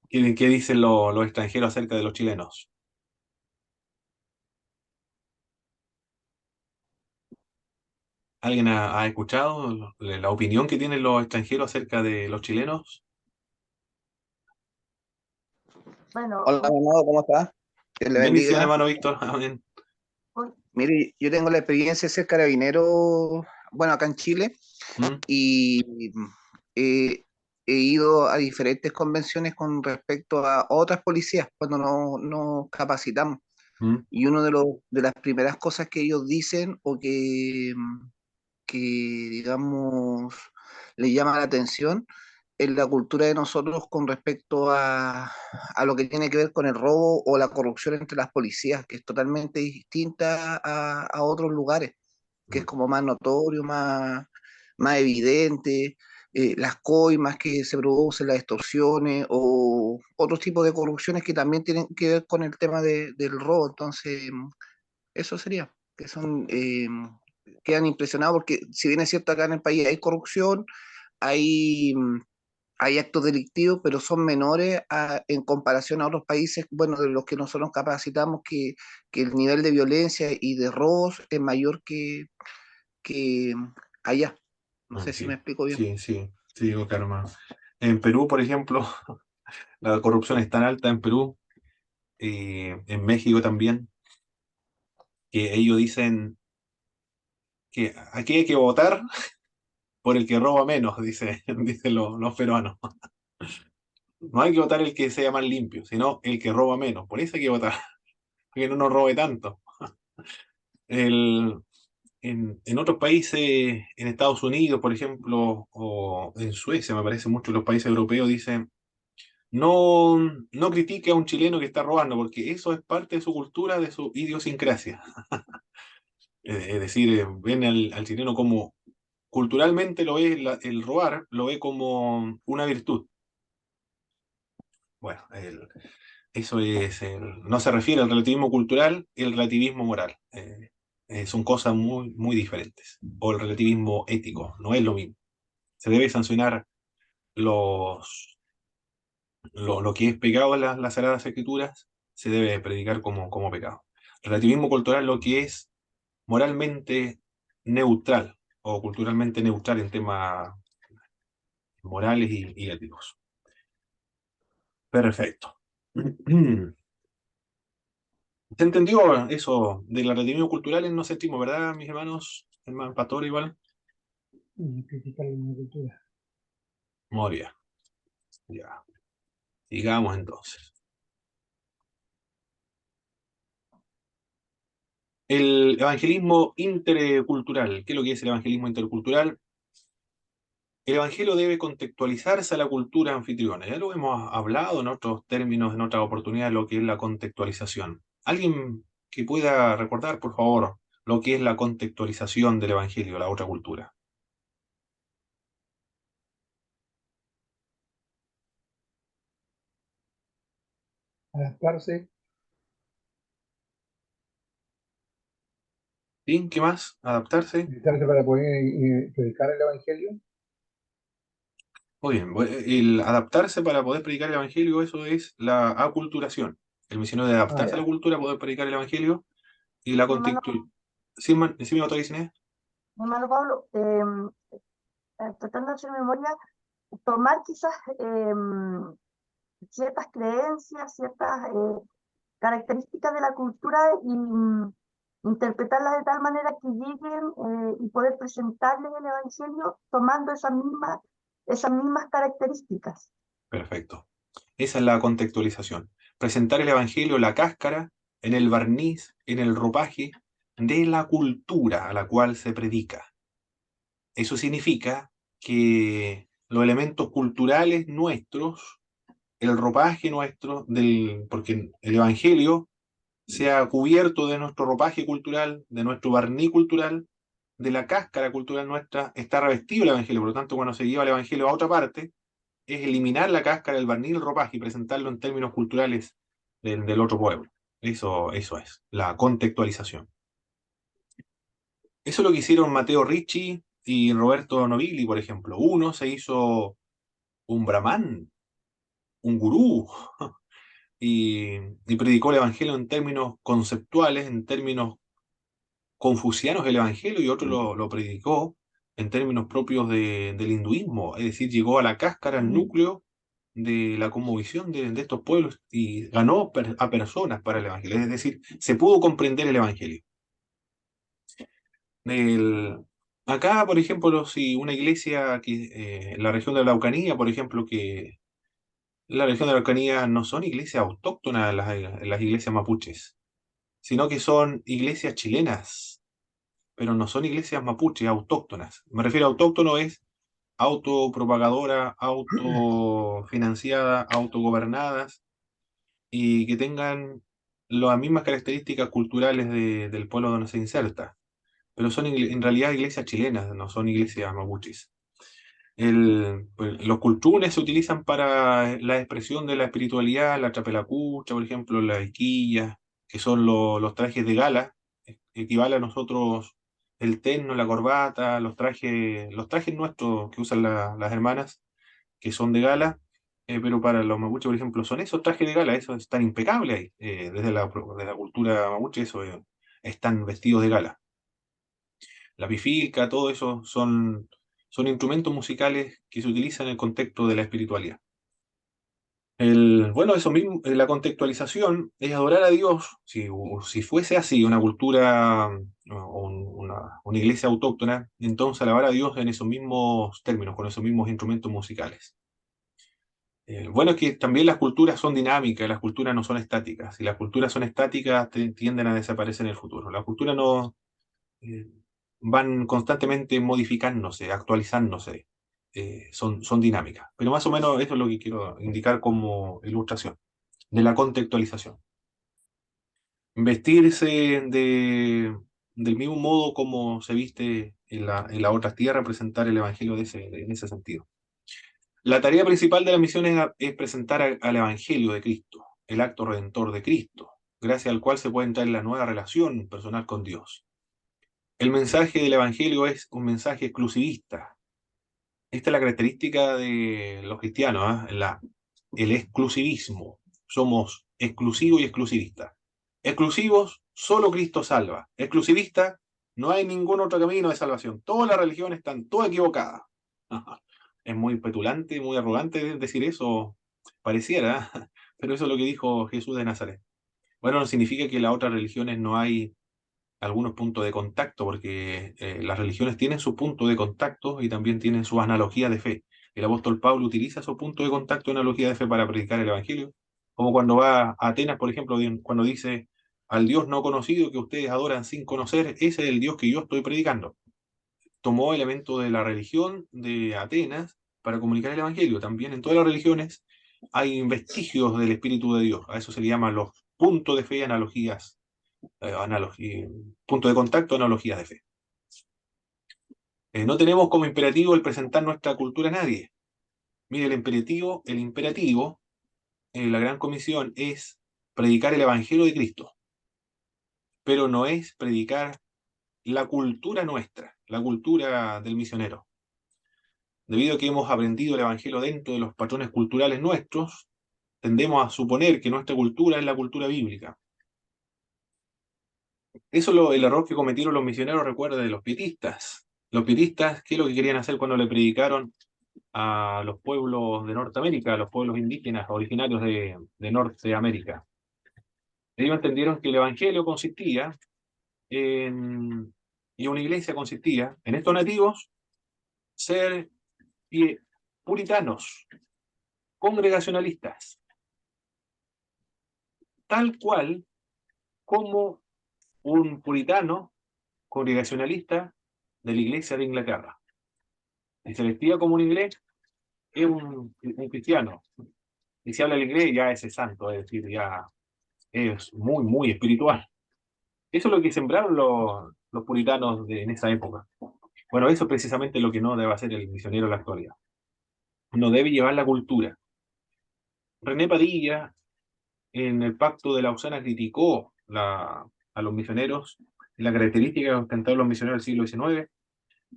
¿Qué dicen los extranjeros acerca de los chilenos? ¿Alguien ha escuchado la opinión que tienen los extranjeros acerca de los chilenos? Bueno, Hola, mi amado, ¿cómo estás? Dios le Bendiciones, bendiga. hermano Víctor. Amén. hoy- Mire, yo tengo la experiencia de ser carabinero, bueno, acá en Chile, ¿Mm? y he ido a diferentes convenciones con respecto a otras policías cuando nos capacitamos. ¿Mm? Y uno de las primeras cosas que ellos dicen o que digamos, le llama la atención en la cultura de nosotros con respecto a lo que tiene que ver con el robo o la corrupción entre las policías, que es totalmente distinta a otros lugares, que es ¿Mm? como más notorio, más evidente, las coimas que se producen, las extorsiones o otros tipos de corrupciones que también tienen que ver con el tema del robo. Entonces, eso sería, que son, quedan impresionados porque si bien es cierto acá en el país hay corrupción, hay, hay actos delictivos, pero son menores en comparación a otros países, bueno, de los que nosotros capacitamos, que el nivel de violencia y de robos es mayor que allá. No sé si me Sí, explico bien. sí, digo, Karma. En Perú, por ejemplo, la corrupción es tan alta en Perú, y en México también, que ellos dicen que aquí hay que votar por el que roba menos, dicen los peruanos. No hay que votar el que sea más limpio, sino el que roba menos. Por eso hay que votar, que no nos robe tanto. El, en otros países, en Estados Unidos, por ejemplo, o en Suecia, me parece mucho, los países europeos dicen, no, no critique a un chileno que está robando, porque eso es parte de su cultura, de su idiosincrasia. Es decir, ven al chileno como, culturalmente lo ve, el robar, lo ve como una virtud. Bueno, eso es, no se refiere al relativismo cultural y el relativismo moral. Son cosas muy diferentes. O el relativismo ético, no es lo mismo. Se debe sancionar lo que es pecado en las Sagradas Escrituras, se debe predicar como pecado. Relativismo cultural, lo que es moralmente neutral o culturalmente neutral en temas morales y éticos. Perfecto. ¿Se entendió eso del relativismo cultural? No sentimos, ¿verdad, mis hermanos? Hermano pastor, igual. Criticar la cultura. Muy bien. Ya. Sigamos entonces. El evangelismo intercultural. ¿Qué es lo que es el evangelismo intercultural? El evangelio debe contextualizarse a la cultura anfitriona. Ya lo hemos hablado en otros términos, en otras oportunidades, lo que es la contextualización. ¿Alguien que pueda recordar, por favor, lo que es la contextualización del evangelio a la otra cultura? Adaptarse, ¿Sí? ¿Qué más? ¿Adaptarse? adaptarse para poder predicar el evangelio. Muy bien, el adaptarse para poder predicar el evangelio, eso es la aculturación. El misionero de Ah, adaptarse a la ya. cultura, poder predicar el evangelio y la hermano, contextualización. ¿Sí me autoriza? hermano Pablo, tratando de hacer memoria, tomar quizás ciertas creencias, ciertas características de la cultura y interpretarlas de tal manera que lleguen y poder presentarles el Evangelio tomando esas mismas características. Perfecto. Esa es la contextualización. Presentar el evangelio, la cáscara, en el barniz, en el ropaje de la cultura a la cual se predica. Eso significa que los elementos culturales nuestros, el ropaje nuestro, porque el evangelio sea cubierto de nuestro ropaje cultural, de nuestro barniz cultural, de la cáscara cultural nuestra, está revestido el Evangelio. Por lo tanto, cuando se lleva el Evangelio a otra parte, es eliminar la cáscara, el barniz, el ropaje y presentarlo en términos culturales del otro pueblo. Eso es, la contextualización. Eso es lo que hicieron Matteo Ricci y Roberto Nobili, por ejemplo. Uno se hizo un brahman, un gurú, y predicó el evangelio en términos conceptuales, en términos confucianos del evangelio, y otro lo predicó en términos propios del hinduismo, es decir, llegó a la cáscara, al núcleo de la cosmovisión de estos pueblos y ganó a personas para el evangelio, es decir, se pudo comprender el evangelio. El, acá, por ejemplo, si una iglesia, en la región de la Araucanía, por ejemplo, que la región de la Araucanía no son iglesias autóctonas las iglesias mapuches, sino que son iglesias chilenas, pero no son iglesias mapuches autóctonas. Me refiero a autóctono es autopropagadoras, autofinanciadas, autogobernadas y que tengan las mismas características culturales del pueblo donde se inserta. Pero son en realidad iglesias chilenas, no son iglesias mapuches. Los cultunes se utilizan para la expresión de la espiritualidad, la chapelacucha, por ejemplo, la iquilla, que son los trajes de gala, equivale a nosotros el terno, la corbata, los trajes nuestros que usan las hermanas, que son de gala, pero para los mapuches, por ejemplo, son esos trajes de gala, eso es tan impecable ahí, desde la cultura mapuche, eso están vestidos de gala. La pifilca, todo eso son instrumentos musicales que se utilizan en el contexto de la espiritualidad. Bueno, eso mismo, la contextualización es adorar a Dios. Si fuese así, una cultura o una iglesia autóctona, entonces alabar a Dios en esos mismos términos, con esos mismos instrumentos musicales. Bueno, es que también las culturas son dinámicas, las culturas no son estáticas. Si las culturas son estáticas, tienden a desaparecer en el futuro. Las culturas no van constantemente modificándose, actualizándose, son dinámicas. Pero más o menos esto es lo que quiero indicar como ilustración de la contextualización. Vestirse del mismo modo como se viste en la otra tierra, presentar el Evangelio en ese sentido. La tarea principal de la misión es presentar al Evangelio de Cristo, el acto redentor de Cristo, gracias al cual se puede entrar en la nueva relación personal con Dios. El mensaje del Evangelio es un mensaje exclusivista. Esta es la característica de los cristianos, el exclusivismo. Somos exclusivos y exclusivistas. Exclusivos, solo Cristo salva. Exclusivista, no hay ningún otro camino de salvación. Todas las religiones están todas equivocadas. Es muy petulante, muy arrogante decir eso, pareciera, pero eso es lo que dijo Jesús de Nazaret. Bueno, no significa que en las otras religiones no hay algunos puntos de contacto, porque las religiones tienen su punto de contacto y también tienen su analogía de fe. El apóstol Pablo utiliza su punto de contacto, analogía de fe para predicar el Evangelio, como cuando va a Atenas, por ejemplo, cuando dice, al Dios no conocido que ustedes adoran sin conocer, ese es el Dios que yo estoy predicando. Tomó elementos de la religión de Atenas para comunicar el Evangelio. También en todas las religiones hay vestigios del Espíritu de Dios. A eso se le llama los puntos de fe, analogías, punto de contacto, analogías de fe. No tenemos como imperativo el presentar nuestra cultura a nadie. Mire, el imperativo, la gran comisión es predicar el Evangelio de Cristo, pero no es predicar la cultura nuestra, la cultura del misionero. Debido a que hemos aprendido el Evangelio dentro de los patrones culturales nuestros, tendemos a suponer que nuestra cultura es la cultura bíblica. Eso es el error que cometieron los misioneros, recuerda, de los pietistas. Los pietistas, ¿qué es lo que querían hacer cuando le predicaron a los pueblos de Norteamérica, a los pueblos indígenas originarios de Norteamérica? Ellos entendieron que el Evangelio consistía y una iglesia consistía en estos nativos ser puritanos, congregacionalistas, tal cual como un puritano congregacionalista de la iglesia de Inglaterra. Y se vestía como un inglés, es un cristiano. Y si habla el inglés, ya es santo, es decir, ya es muy, muy espiritual. Eso es lo que sembraron los puritanos en esa época. Bueno, eso es precisamente lo que no debe hacer el misionero en la actualidad. no debe llevar la cultura. René Padilla, en el Pacto de Lausana, criticó a los misioneros, la característica que ostentaron los misioneros del siglo XIX.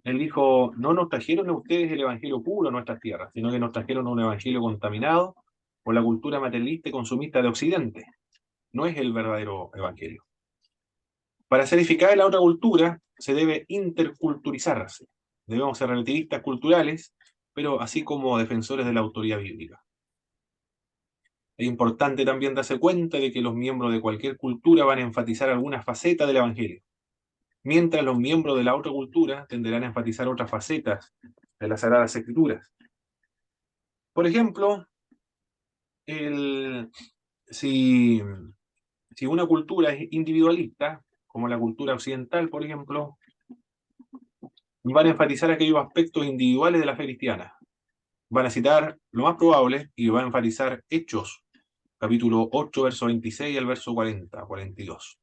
Él dijo, no nos trajeron a ustedes el evangelio puro a nuestras tierras, sino que nos trajeron un evangelio contaminado por la cultura materialista y consumista de Occidente. No es el verdadero evangelio. Para ser eficaz en la otra cultura, se debe interculturizarse. Debemos ser relativistas culturales, pero así como defensores de la autoridad bíblica. Es importante también darse cuenta de que los miembros de cualquier cultura van a enfatizar alguna faceta del evangelio, mientras los miembros de la otra cultura tenderán a enfatizar otras facetas de las Sagradas Escrituras. Por ejemplo, si una cultura es individualista, como la cultura occidental, por ejemplo, van a enfatizar aquellos aspectos individuales de la fe cristiana. Van a citar lo más probable y van a enfatizar Hechos, capítulo 8, verso 26 al verso 40, 42,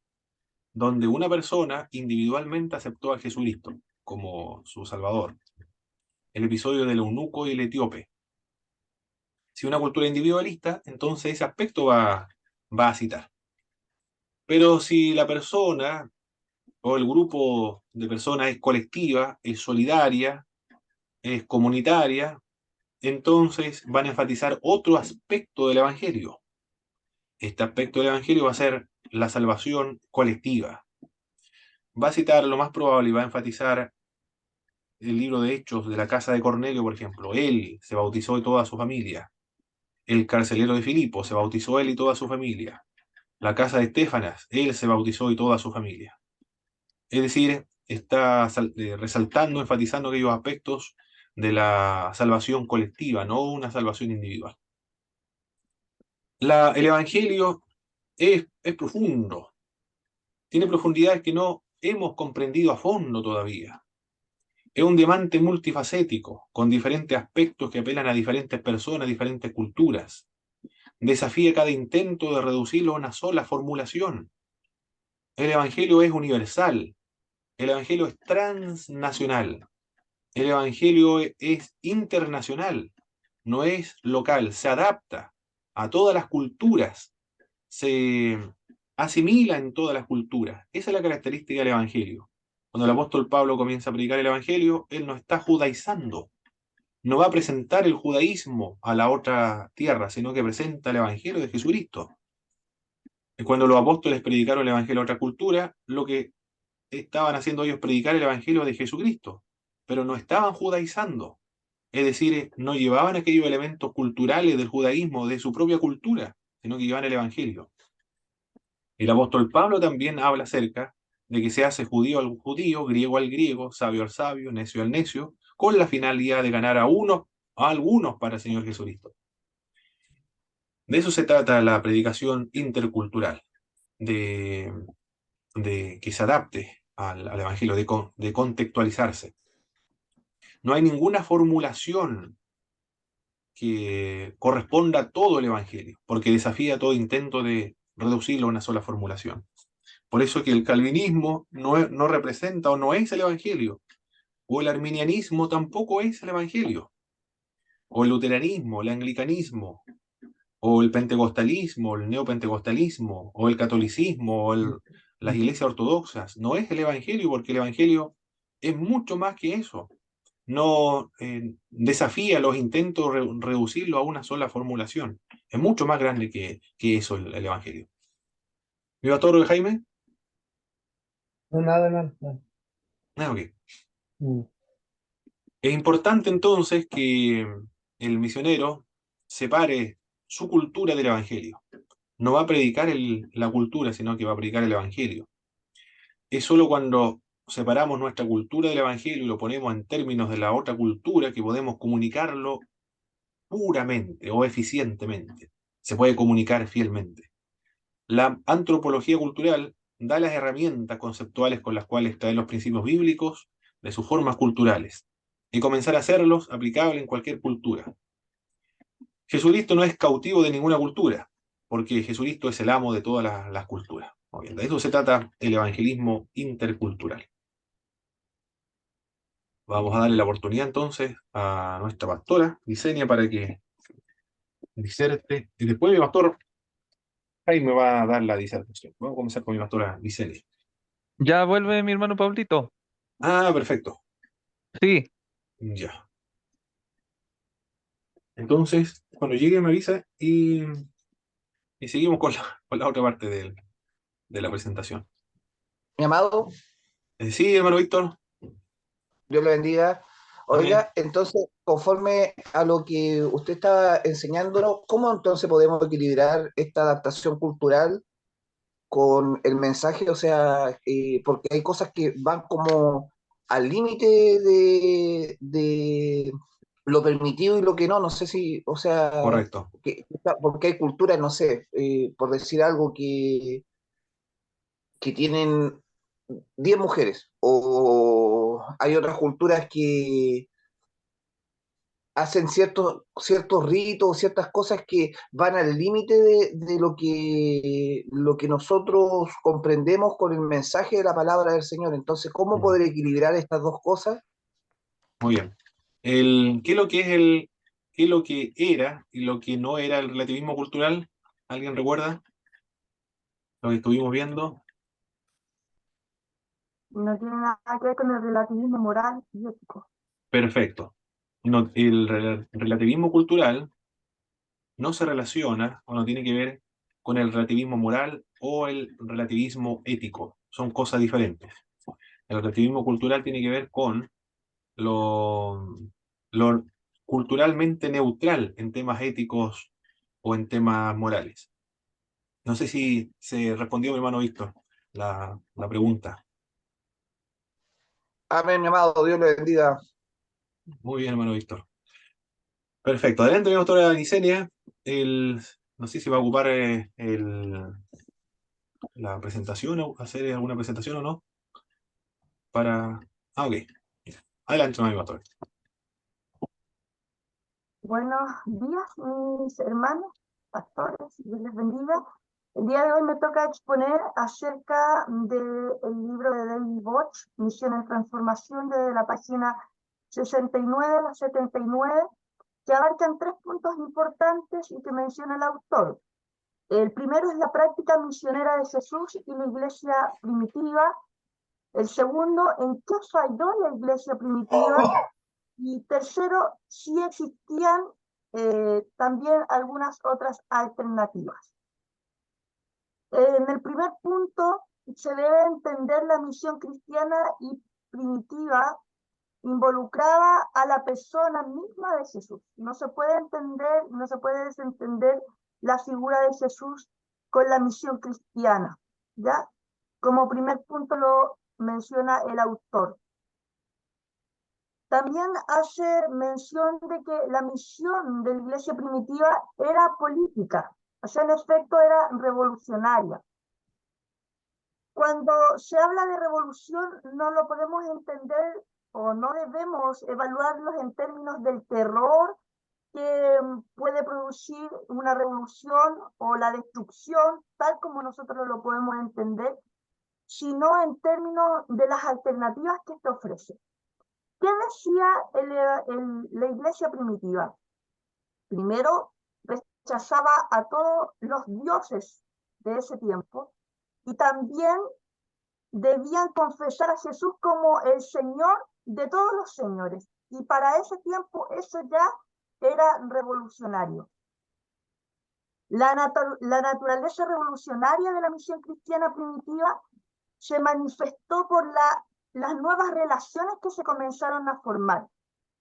donde una persona individualmente aceptó a Jesucristo como su Salvador. El episodio del eunuco y el etíope. Si una cultura individualista, entonces ese aspecto va a citar. Pero si la persona o el grupo de personas es colectiva, es solidaria, es comunitaria, entonces van a enfatizar otro aspecto del Evangelio. Este aspecto del Evangelio va a ser la salvación colectiva. Va a citar lo más probable y va a enfatizar el libro de Hechos de la casa de Cornelio, por ejemplo. Él se bautizó y toda su familia. El carcelero de Filipo se bautizó él y toda su familia. La casa de Estéfanas, él se bautizó y toda su familia. Es decir, está resaltando, enfatizando aquellos aspectos de la salvación colectiva, no una salvación individual. El Evangelio es profundo, tiene profundidades que no hemos comprendido a fondo todavía. Es un diamante multifacético, con diferentes aspectos que apelan a diferentes personas, diferentes culturas. Desafía cada intento de reducirlo a una sola formulación. El Evangelio es universal, el Evangelio es transnacional, el Evangelio es internacional, no es local, se adapta a todas las culturas, se asimila en todas las culturas. Esa es la característica del Evangelio. Cuando el apóstol Pablo comienza a predicar el Evangelio, él no está judaizando, no va a presentar el judaísmo a la otra tierra, sino que presenta el Evangelio de Jesucristo. Y cuando los apóstoles predicaron el Evangelio a otra cultura, lo que estaban haciendo ellos predicar el Evangelio de Jesucristo, pero no estaban judaizando. Es decir, no llevaban aquellos elementos culturales del judaísmo, de su propia cultura, sino que llevaban el Evangelio. El apóstol Pablo también habla acerca de que se hace judío al judío, griego al griego, sabio al sabio, necio al necio, con la finalidad de ganar a algunos para el Señor Jesucristo. De eso se trata la predicación intercultural, de que se adapte al Evangelio, de contextualizarse. No hay ninguna formulación que corresponda a todo el Evangelio, porque desafía todo intento de reducirlo a una sola formulación. Por eso que el calvinismo no representa o no es el Evangelio, o el arminianismo tampoco es el Evangelio, o el luteranismo, el anglicanismo, o el pentecostalismo, el neopentecostalismo, o el catolicismo, o las iglesias ortodoxas. No es el Evangelio, porque el Evangelio es mucho más que eso. No desafía los intentos de reducirlo a una sola formulación. Es mucho más grande que eso el Evangelio. ¿Viva Toro, Jaime? No, nada, nada. Ah, ok. Mm. Es importante entonces que el misionero separe su cultura del Evangelio. No va a predicar la cultura, sino que va a predicar el Evangelio. Es solo cuando separamos nuestra cultura del Evangelio y lo ponemos en términos de la otra cultura que podemos comunicarlo puramente o eficientemente. Se puede comunicar fielmente. La antropología cultural da las herramientas conceptuales con las cuales traer los principios bíblicos de sus formas culturales y comenzar a hacerlos aplicables en cualquier cultura. Jesucristo no es cautivo de ninguna cultura, porque Jesucristo es el amo de todas las culturas. De eso se trata el evangelismo intercultural. Vamos a darle la oportunidad entonces a nuestra pastora, Licenia, para que diserte. Y después mi pastor Jaime va a dar la disertación. Vamos a comenzar con mi pastora Licenia. Ya vuelve mi hermano Pablito. Ah, perfecto. Sí, Ya. Entonces, cuando llegue me avisa y seguimos con la otra parte de la presentación. Mi amado, Sí, hermano Víctor. Dios le bendiga. Amén. Oiga, entonces, conforme a lo que usted estaba enseñándonos, ¿cómo entonces podemos equilibrar esta adaptación cultural con el mensaje? O sea, porque hay cosas que van como al límite de lo permitido y lo que no, no sé si, o sea, Correcto. porque hay culturas, no sé, por decir algo, que tienen 10 mujeres, o hay otras culturas que hacen ciertos ritos, ciertas cosas que van al límite de lo que nosotros comprendemos con el mensaje de la palabra del Señor. Entonces, ¿cómo Mm, poder equilibrar estas dos cosas? muy bien. ¿Qué es lo que qué es lo que era y lo que no era el relativismo cultural? ¿Alguien recuerda lo que estuvimos viendo? No tiene nada que ver con el relativismo moral y ético. Perfecto. No, relativismo cultural no se relaciona o no tiene que ver con el relativismo moral o el relativismo ético. Son cosas diferentes. El relativismo cultural tiene que ver con lo, lo culturalmente neutral en temas éticos o en temas morales. No sé si se respondió mi hermano Víctor la pregunta. Amén, mi amado, Dios le bendiga. Muy bien, hermano Víctor. Perfecto. Adelante, mi doctora Licenia. No sé si va a ocupar la presentación o hacer alguna presentación o no. Para. Ah, ok. Adelante, mi doctor. Buenos días, mis hermanos, pastores, Dios les bendiga. El día de hoy me toca exponer acerca del libro de David Bosch, Misión en Transformación, desde la página 69 a la 79, que abarcan 3 puntos importantes y que menciona el autor. El primero es la práctica misionera de Jesús y la iglesia primitiva. El segundo, en qué falló la iglesia primitiva. Y tercero, si existían también algunas otras alternativas. En el primer punto, se debe entender la misión cristiana y primitiva involucraba a la persona misma de Jesús. No se puede entender, no se puede desentender la figura de Jesús con la misión cristiana, ¿ya? Como primer punto lo menciona el autor. También hace mención de que la misión de la iglesia primitiva era política, o sea, en efecto era revolucionaria. Cuando se habla de revolución, no lo podemos entender o no debemos evaluarlos en términos del terror que puede producir una revolución o la destrucción, tal como nosotros lo podemos entender, sino en términos de las alternativas que esto ofrece. ¿Qué decía la iglesia primitiva? Primero, rechazaba a todos los dioses de ese tiempo y también debían confesar a Jesús como el Señor de todos los señores. Y para ese tiempo eso ya era revolucionario. La naturaleza revolucionaria de la misión cristiana primitiva se manifestó por las nuevas relaciones que se comenzaron a formar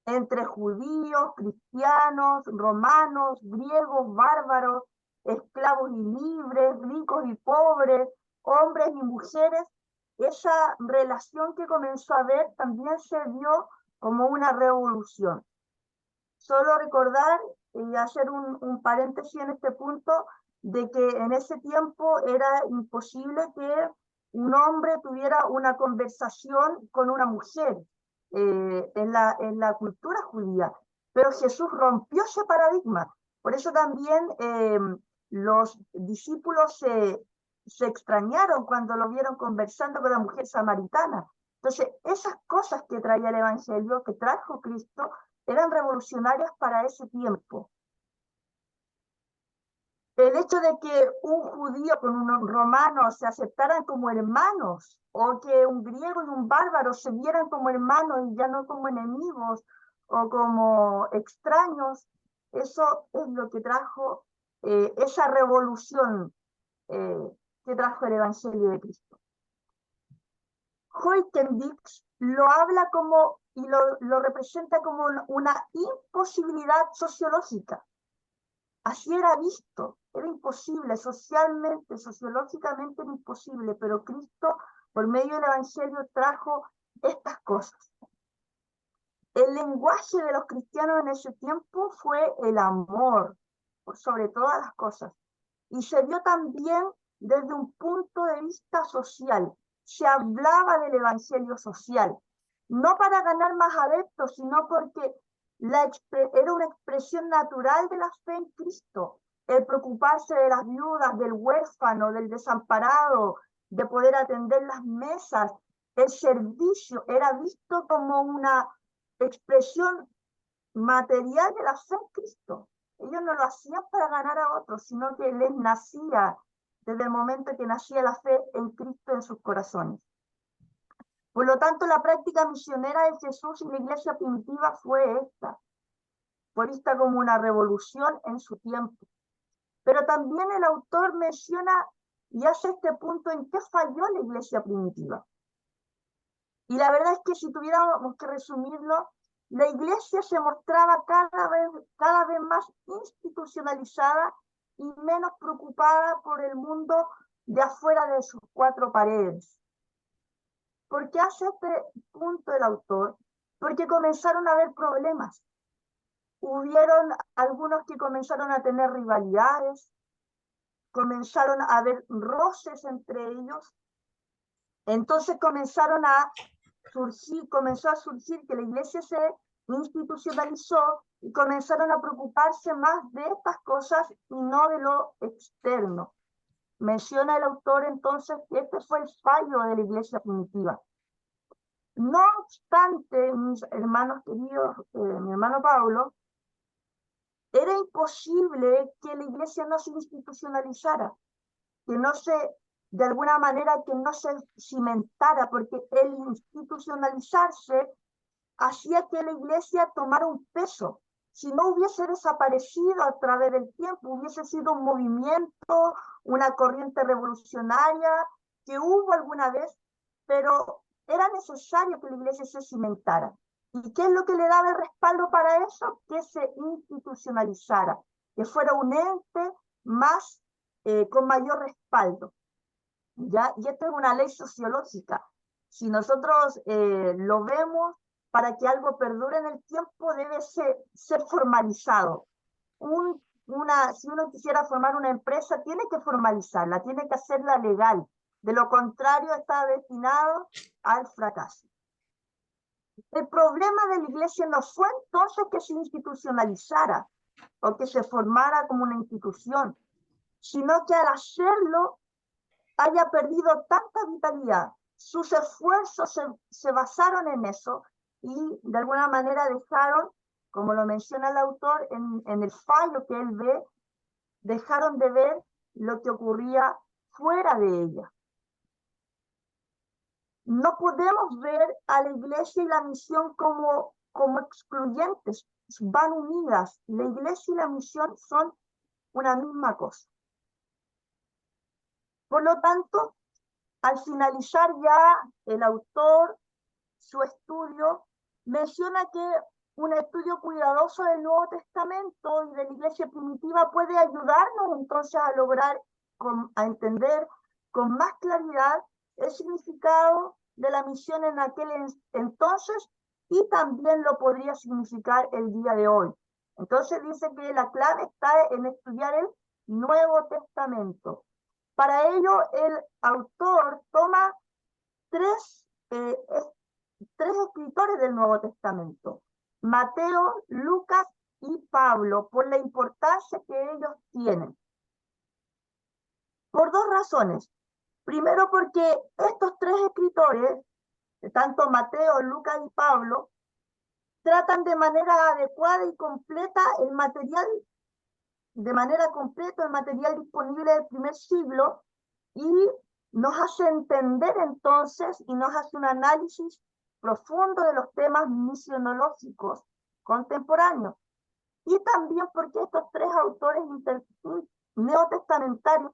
entre judíos, cristianos, romanos, griegos, bárbaros, esclavos y libres, ricos y pobres, hombres y mujeres. Esa relación que comenzó a haber también se vio como una revolución. Solo recordar y hacer un paréntesis en este punto de que en ese tiempo era imposible que un hombre tuviera una conversación con una mujer en la cultura judía. Pero Jesús rompió ese paradigma. Por eso también los discípulos se extrañaron cuando lo vieron conversando con la mujer samaritana, Entonces, esas cosas que traía el Evangelio, que trajo Cristo, eran revolucionarias para ese tiempo. El hecho de que un judío con un romano se aceptaran como hermanos, o que un griego y un bárbaro se vieran como hermanos y ya no como enemigos o como extraños, eso es lo que trajo esa revolución que trajo el Evangelio de Cristo. Huitendix lo habla como y lo representa como una imposibilidad sociológica. Así era visto, era imposible, socialmente, sociológicamente era imposible, pero Cristo, por medio del Evangelio, trajo estas cosas. El lenguaje de los cristianos en ese tiempo fue el amor, por sobre todas las cosas. Y se vio también desde un punto de vista social. Se hablaba del Evangelio social, no para ganar más adeptos, sino porque era una expresión natural de la fe en Cristo, el preocuparse de las viudas, del huérfano, del desamparado, de poder atender las mesas. El servicio era visto como una expresión material de la fe en Cristo. Ellos no lo hacían para ganar a otros, sino que les nacía desde el momento que nacía la fe en Cristo en sus corazones. Por lo tanto, la práctica misionera de Jesús y la iglesia primitiva fue vista como una revolución en su tiempo. Pero también el autor menciona y hace este punto en qué falló la iglesia primitiva. Y la verdad es que si tuviéramos que resumirlo, la iglesia se mostraba cada vez más institucionalizada y menos preocupada por el mundo de afuera de sus cuatro paredes. ¿Por qué hace este punto el autor? Porque comenzaron a haber problemas. Hubieron algunos que comenzaron a tener rivalidades, comenzaron a haber roces entre ellos. Entonces comenzó a surgir que la iglesia se institucionalizó y comenzaron a preocuparse más de estas cosas y no de lo externo. Menciona el autor entonces que este fue el fallo de la iglesia primitiva. No obstante, mis hermanos queridos, mi hermano Pablo, era imposible que la iglesia no se institucionalizara, que no se, de alguna manera, que no se cimentara, porque el institucionalizarse hacía que la iglesia tomara un peso. Si no hubiese desaparecido a través del tiempo, hubiese sido un movimiento, una corriente revolucionaria que hubo alguna vez, pero era necesario que la iglesia se cimentara. ¿Y qué es lo que le daba el respaldo para eso? Que se institucionalizara, que fuera un ente más con mayor respaldo. ¿Ya? Y esto es una ley sociológica. Si nosotros lo vemos, para que algo perdure en el tiempo debe ser formalizado. Si uno quisiera formar una empresa, tiene que formalizarla, tiene que hacerla legal. De lo contrario, está destinado al fracaso. El problema de la iglesia no fue entonces que se institucionalizara o que se formara como una institución, sino que al hacerlo haya perdido tanta vitalidad. Sus esfuerzos se basaron en eso y de alguna manera dejaron, como lo menciona el autor, en el fallo que él ve, dejaron de ver lo que ocurría fuera de ella. No podemos ver a la iglesia y la misión como excluyentes, van unidas. La iglesia y la misión son una misma cosa. Por lo tanto, al finalizar ya el autor su estudio, menciona que un estudio cuidadoso del Nuevo Testamento y de la iglesia primitiva puede ayudarnos entonces a lograr, a entender con más claridad el significado de la misión en aquel entonces y también lo podría significar el día de hoy. Entonces dice que la clave está en estudiar el Nuevo Testamento. Para ello, el autor toma tres escritores del Nuevo Testamento: Mateo, Lucas y Pablo, por la importancia que ellos tienen. Por dos razones. Primero, porque estos tres escritores tanto Mateo, Lucas y Pablo, tratan de manera adecuada y completa el material, de manera completa el material disponible del primer siglo, y nos hace entender entonces y nos hace un análisis profundo de los temas misionológicos contemporáneos. Y también porque estos tres autores neotestamentarios,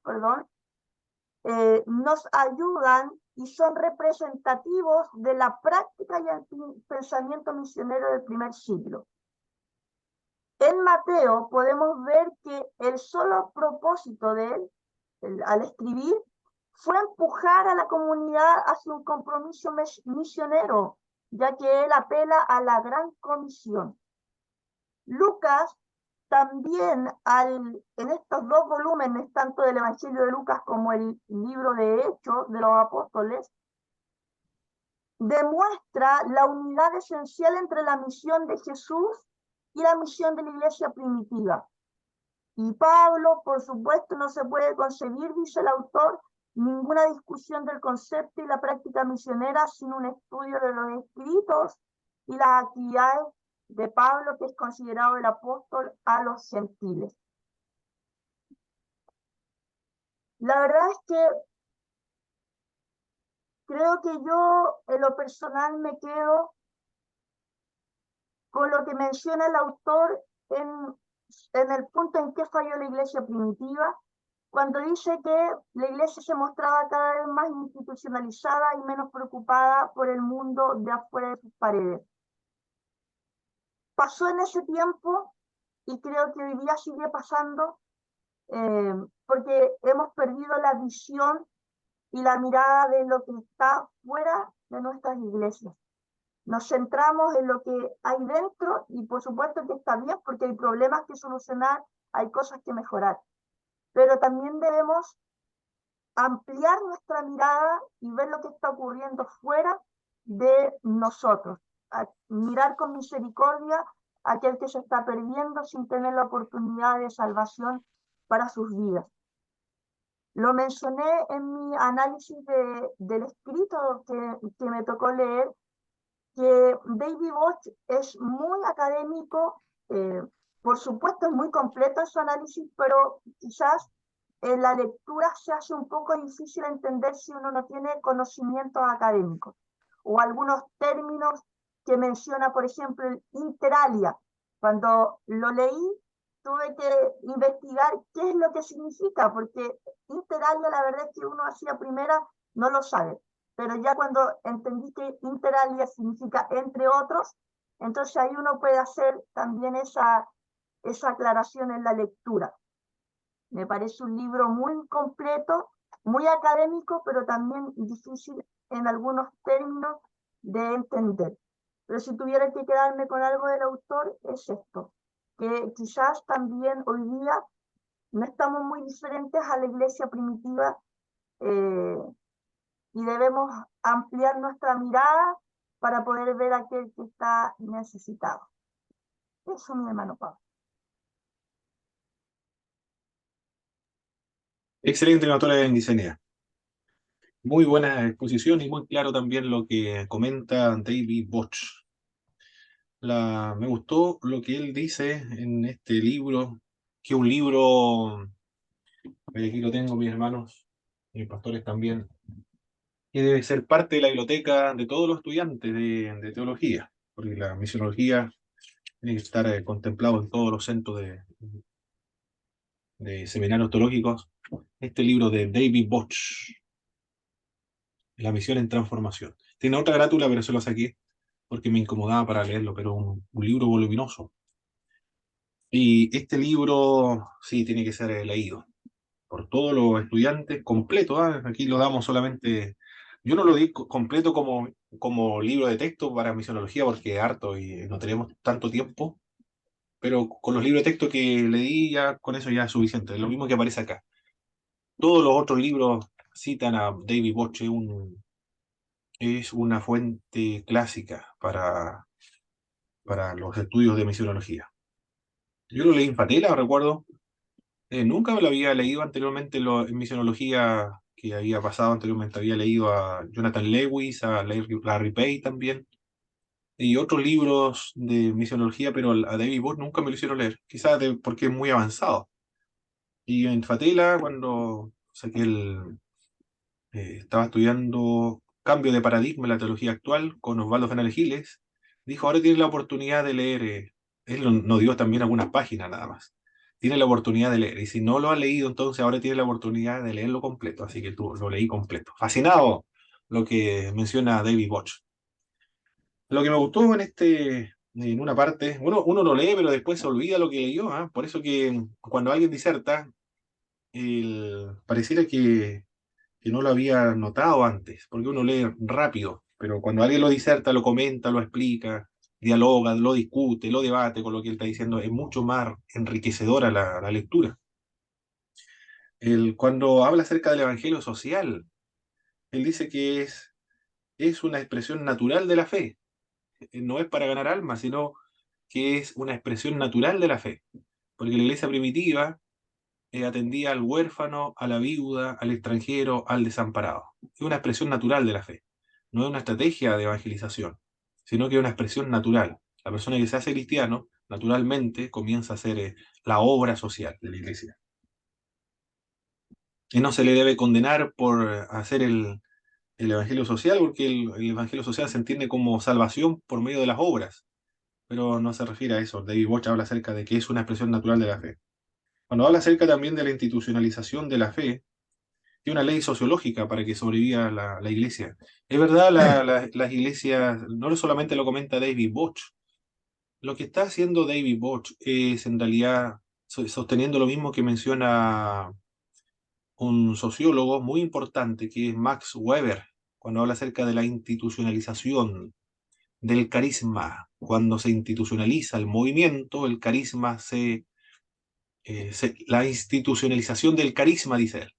nos ayudan y son representativos de la práctica y el pensamiento misionero del primer siglo. En Mateo podemos ver que el solo propósito de él, al escribir, fue empujar a la comunidad hacia un compromiso misionero, ya que él apela a la gran comisión. Lucas también, en estos dos volúmenes, tanto del Evangelio de Lucas como el libro de Hechos de los Apóstoles, demuestra la unidad esencial entre la misión de Jesús y la misión de la iglesia primitiva. Y Pablo, por supuesto, no se puede concebir, dice el autor, ninguna discusión del concepto y la práctica misionera sin un estudio de los escritos y las actividades de Pablo, que es considerado el apóstol a los gentiles. La verdad es que creo que yo, en lo personal, me quedo con lo que menciona el autor en el punto en que falló la iglesia primitiva, cuando dice que la iglesia se mostraba cada vez más institucionalizada y menos preocupada por el mundo de afuera de sus paredes. Pasó en ese tiempo y creo que hoy día sigue pasando, porque hemos perdido la visión y la mirada de lo que está fuera de nuestras iglesias. Nos centramos en lo que hay dentro y por supuesto que está bien porque hay problemas que solucionar, hay cosas que mejorar. Pero también debemos ampliar nuestra mirada y ver lo que está ocurriendo fuera de nosotros. Mirar con misericordia a aquel que se está perdiendo sin tener la oportunidad de salvación para sus vidas. Lo mencioné en mi análisis del escrito que me tocó leer, que David Bosch es muy académico, por supuesto es muy completo en su análisis, pero quizás en la lectura se hace un poco difícil entender si uno no tiene conocimientos académicos, o algunos términos que menciona, por ejemplo, el inter alia. Cuando lo leí, tuve que investigar qué es lo que significa, porque inter alia la verdad es que uno así a primera no lo sabe. Pero ya cuando entendí que inter alia significa entre otros, entonces ahí uno puede hacer también esa aclaración en la lectura. Me parece un libro muy completo, muy académico, pero también difícil en algunos términos de entender. Pero si tuviera que quedarme con algo del autor, es esto, que quizás también hoy día no estamos muy diferentes a la iglesia primitiva, y debemos ampliar nuestra mirada para poder ver a aquel que está necesitado. Eso, mi hermano Pablo. Excelente, doctora Bendicenea. Muy buena exposición y muy claro también lo que comenta David Bosch. Me gustó lo que él dice en este libro, que es un libro, aquí lo tengo, mis hermanos, mis pastores también, que debe ser parte de la biblioteca de todos los estudiantes de teología, porque la misionología tiene que estar contemplado en todos los centros de seminarios teológicos. Este libro de David Bosch, La misión en transformación. Tiene otra grátula, pero se lo saqué porque me incomodaba para leerlo, pero un libro voluminoso. Y este libro, sí, tiene que ser leído por todos los estudiantes, completo. Aquí lo damos solamente, yo no lo di completo como libro de texto para misionología porque es harto y no tenemos tanto tiempo, pero con los libros de texto que le di, ya con eso ya es suficiente. Es lo mismo que aparece acá. Todos los otros libros citan a David Bosch, es una fuente clásica para los estudios de misionología. Yo lo leí en Patela, recuerdo. Nunca me lo había leído anteriormente en misionología, que había pasado anteriormente. Había leído a Jonathan Lewis, a Larry Page también, y otros libros de misionología, pero a David Bach nunca me lo hicieron leer, quizás porque es muy avanzado. Y en Fatela, cuando saqué estaba estudiando cambio de paradigma en la teología actual con Osvaldo Fernández Giles, dijo, ahora tiene la oportunidad de leer, él nos dio también algunas páginas nada más, tiene la oportunidad de leer, y si no lo ha leído, entonces ahora tiene la oportunidad de leerlo completo, así que lo leí completo. Fascinado lo que menciona David Bach. Lo que me gustó en una parte, uno lo lee, pero después se olvida lo que leyó, ¿ah? Por eso que cuando alguien diserta, pareciera que no lo había notado antes, porque uno lee rápido, pero cuando alguien lo diserta, lo comenta, lo explica, dialoga, lo discute, lo debate con lo que él está diciendo, es mucho más enriquecedora la lectura. Cuando habla acerca del evangelio social, él dice que es una expresión natural de la fe, no es para ganar almas, sino que es una expresión natural de la fe, porque la iglesia primitiva atendía al huérfano, a la viuda, al extranjero, al desamparado. Es una expresión natural de la fe. No es una estrategia de evangelización, sino que es una expresión natural. La persona que se hace cristiano, naturalmente, comienza a hacer la obra social de la iglesia. Y no se le debe condenar por hacer el evangelio social, porque el evangelio social se entiende como salvación por medio de las obras, pero no se refiere a eso. David Bosch habla acerca de que es una expresión natural de la fe. Cuando habla acerca también de la institucionalización de la fe, y una ley sociológica para que sobreviva la iglesia. Es verdad, las iglesias, no solamente lo comenta David Bosch, lo que está haciendo David Bosch es en realidad sosteniendo lo mismo que menciona un sociólogo muy importante, que es Max Weber, cuando habla acerca de la institucionalización del carisma. Cuando se institucionaliza el movimiento, el carisma la institucionalización del carisma, dice él.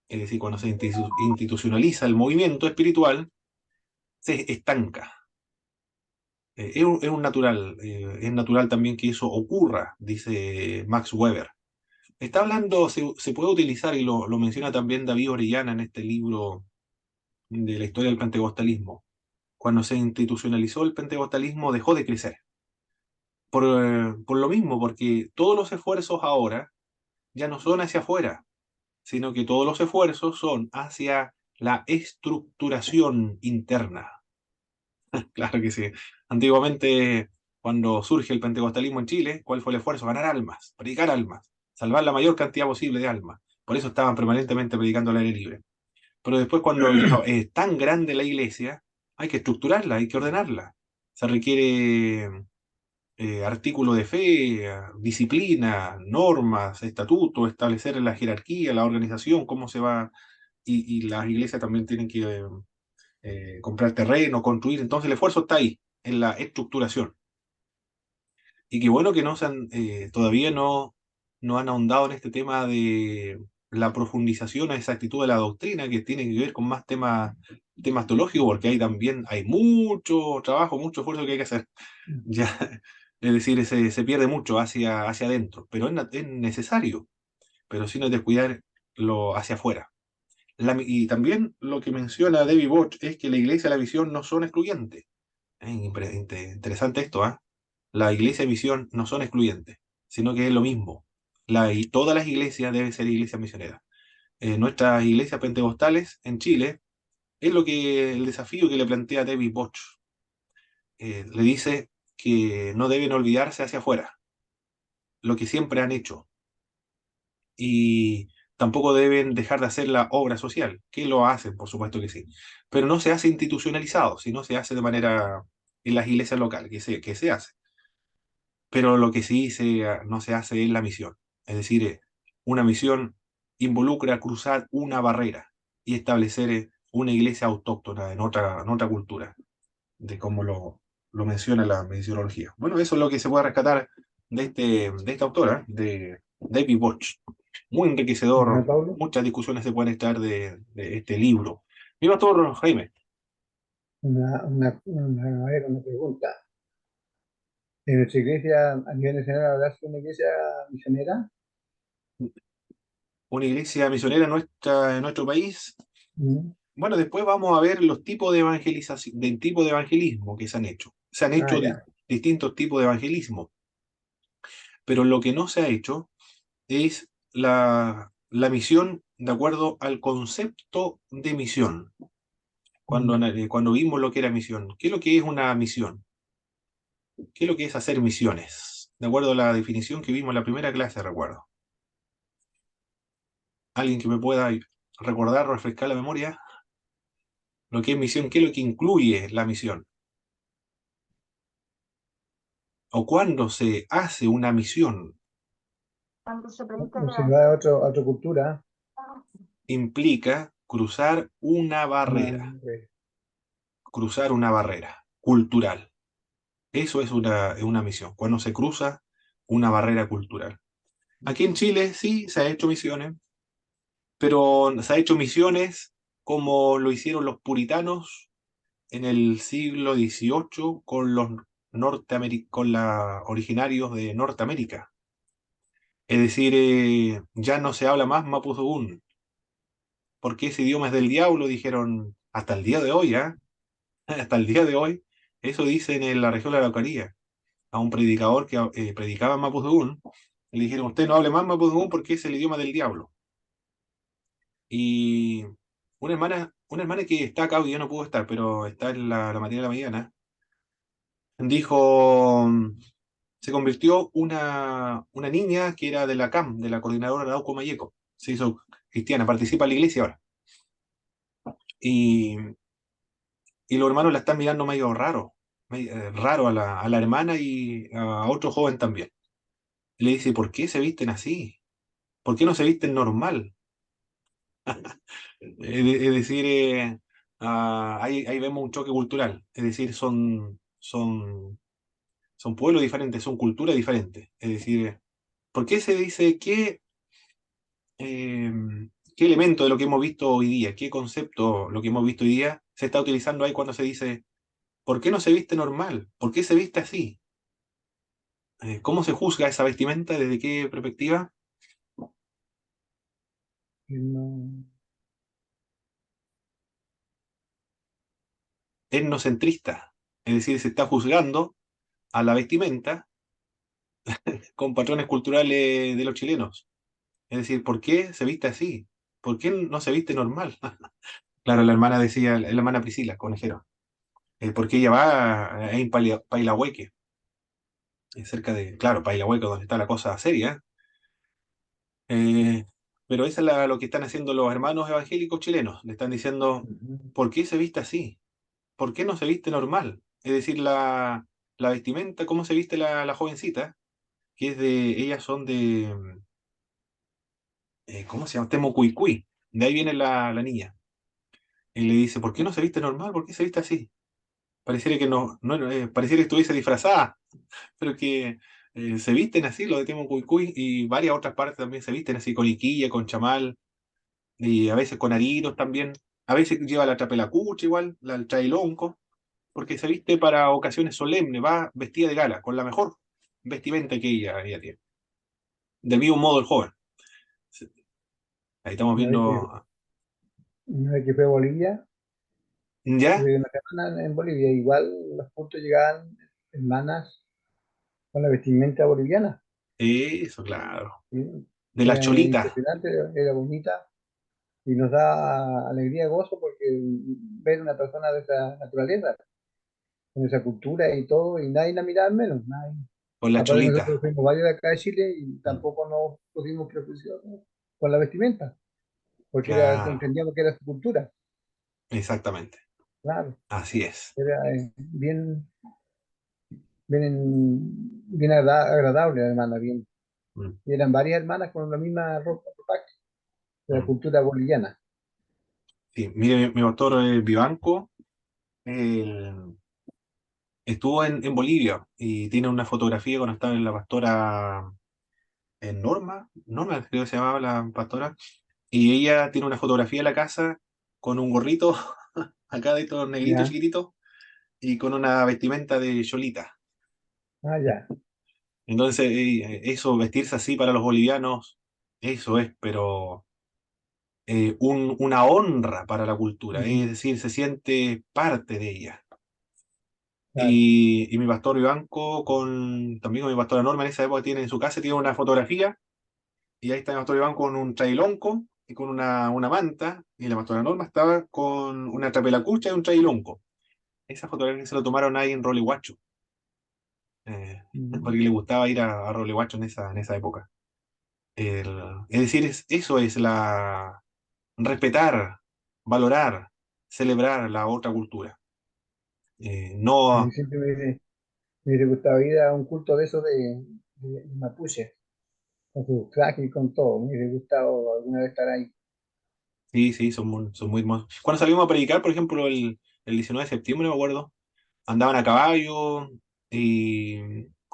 Es decir, cuando se institucionaliza el movimiento espiritual, se estanca. Es natural también que eso ocurra, dice Max Weber. Está hablando, se puede utilizar, y lo menciona también David Orellana en este libro de la historia del pentecostalismo. Cuando se institucionalizó el pentecostalismo dejó de crecer. Por lo mismo, porque todos los esfuerzos ahora ya no son hacia afuera, sino que todos los esfuerzos son hacia la estructuración interna. Claro que sí. Antiguamente, cuando surge el pentecostalismo en Chile, ¿cuál fue el esfuerzo? Ganar almas, predicar almas, salvar la mayor cantidad posible de almas. Por eso estaban permanentemente predicando al aire libre. Pero después, cuando es tan grande la iglesia, hay que estructurarla, hay que ordenarla. Se requiere artículo de fe, disciplina, normas, estatutos, establecer la jerarquía, la organización, cómo se va. Y las iglesias también tienen que comprar terreno, construir. Entonces el esfuerzo está ahí, en la estructuración. Y qué bueno que todavía no han ahondado en este tema de la profundización a esa actitud de la doctrina, que tiene que ver con más temas teológicos, porque ahí también hay mucho trabajo, mucho esfuerzo que hay que hacer. Ya, es decir, se pierde mucho hacia adentro, pero es necesario, pero sin descuidar lo hacia afuera. Y también lo que menciona David Bosch es que la iglesia y la visión no son excluyentes. Interesante esto, ¿ah? La iglesia y visión no son excluyentes, sino que es lo mismo. Y todas las iglesias deben ser iglesias misioneras. Nuestras iglesias pentecostales en Chile es el desafío que le plantea David Bosch. Le dice que no deben olvidarse hacia afuera, lo que siempre han hecho. Y tampoco deben dejar de hacer la obra social, que lo hacen, por supuesto que sí, pero no se hace institucionalizado, sino se hace de manera en las iglesias locales, que se hace. Pero lo que sí no se hace es la misión. Es decir, una misión involucra cruzar una barrera y establecer una iglesia autóctona en otra cultura, de cómo lo menciona la misionología. Bueno, eso es lo que se puede rescatar de esta autora, de David Bosch. Muy ¿Verdad, enriquecedor, Pablo? muchas discusiones se pueden extraer de este libro. Mi pastor Jaime. A ver, una pregunta. ¿En nuestra iglesia, a nivel nacional, habrá sido una iglesia misionera? una iglesia misionera en nuestro país. Mm. Bueno, después vamos a ver los tipos de evangelización, del tipo de evangelismo que se han hecho. Se han Ah, hecho ya. distintos tipos de evangelismo, pero lo que no se ha hecho es la misión de acuerdo al concepto de misión. Cuando, Mm. cuando vimos lo que era misión, ¿qué es lo que es una misión? ¿Qué es lo que es hacer misiones? De acuerdo a la definición que vimos en la primera clase, recuerdo. ¿Alguien que me pueda recordar, refrescar la memoria? Lo que es misión, ¿qué es lo que incluye la misión? ¿O cuándo se hace una misión? Cuando se predica el No, si va evangelio. a otra cultura. Implica cruzar una barrera, Ok. cruzar una barrera cultural. Eso es una misión, cuando se cruza una barrera cultural. Aquí en Chile sí se ha hecho misiones, pero se ha hecho misiones como lo hicieron los puritanos en el siglo XVIII con los con los originarios de Norteamérica. Es decir, ya no se habla más mapudungún, porque ese idioma es del diablo, dijeron hasta el día de hoy, ¿ah? Hasta el día de hoy, eso dicen en la región de la Araucanía, a un predicador que predicaba en mapudungún, le dijeron, usted no hable más mapudungún porque es el idioma del diablo. Y una hermana que está acá hoy día no pudo estar, pero está en la materia de la mañana, dijo, se convirtió una niña que era de la CAM, de la Coordinadora Arauco Mayeco, se hizo cristiana, participa en la iglesia ahora. Y, y los hermanos la están mirando medio raro, raro a la hermana y a otro joven también. Y le dice, ¿por qué se visten así? ¿Por qué no se visten normal? Es decir, ahí vemos un choque cultural. Es decir, son pueblos diferentes, son culturas diferentes. Es decir, ¿por qué se dice eh, qué elemento de lo que hemos visto hoy día, qué concepto lo que hemos visto hoy día se está utilizando ahí cuando se dice, ¿por qué no se viste normal? ¿Por qué se viste así? ¿Cómo se juzga esa vestimenta? ¿Desde qué perspectiva? No. Etnocentrista. Es decir, se está juzgando a la vestimenta con patrones culturales de los chilenos. Es decir, ¿por qué se viste así? ¿Por qué no se viste normal? Claro, la hermana decía, la hermana Priscila, conejero, porque ella va en Pailahueque, cerca de, claro, Pailahueque, donde está la cosa seria. Eh, pero eso es lo que están haciendo los hermanos evangélicos chilenos. Le están diciendo, Ujú. ¿por qué se viste así? ¿Por qué no se viste normal? Es decir, la vestimenta, ¿cómo se viste la jovencita? Que es ellas son de, ¿cómo se llama? Temucuicui. De ahí viene la niña. Y le dice, ¿por qué no se viste normal? ¿Por qué se viste así? Pareciera que pareciera que estuviese disfrazada, pero que se visten así, los de Temucuicui, y varias otras partes también se visten así, con iquilla, con chamal, y a veces con aritos también. A veces lleva la trapelacucha igual, el trailonco, porque se viste para ocasiones solemnes, va vestida de gala, con la mejor vestimenta que ella tiene. Del mismo modo el joven. Ahí estamos viendo. Una vez que fue a Bolivia, ¿Ya? tuve una semana en Bolivia, igual los puntos llegaban hermanas con la vestimenta boliviana. Eso, claro. ¿Sí? De las Era cholitas. impresionante, era bonita y nos da alegría, gozo, porque ver una persona de esa naturaleza, con esa cultura y todo, y nadie la miraba menos. Nadie. Con las Aparte cholitas. nosotros fuimos varios de acá de Chile y Mm, tampoco nos pusimos prejuicios, ¿no?, con la vestimenta, porque claro, entendíamos que era su cultura. exactamente. Claro, Así es. era bien agradable, hermana, bien. Mm, Y eran varias hermanas con la misma ropa de la mm. cultura boliviana. Sí, mire, mi pastor Vivanco él estuvo en Bolivia y tiene una fotografía cuando estaba en la pastora Norma creo que se llamaba la pastora, y ella tiene una fotografía en la casa con un gorrito, acá de estos negritos Ya, chiquititos, y con una vestimenta de cholita. ah, ya. Entonces, eso, vestirse así para los bolivianos Eso es, pero una honra para la cultura, Ujú, es decir, se siente parte de ella. claro. Y mi pastor Vivanco, también con mi pastora Norma, en esa época tiene en su casa, tiene una fotografía, y ahí está mi pastor Iván con un trailonco y con una manta, y la pastora Norma estaba con una trapelacucha y un trailonco. Esa fotografía se lo tomaron ahí en Roleguacho, Ujú. porque le gustaba ir a Roleguacho en esa época. Es decir, eso es respetar, valorar, celebrar la otra cultura. A mí No, siempre me hubiese gustado ir a un culto de esos de mapuche, con sus trajes y con todo. Me hubiese gustado alguna vez estar ahí. sí, sí, son muy hermosos. Cuando salimos a predicar, por ejemplo, el 19 de septiembre, me acuerdo, andaban a caballo y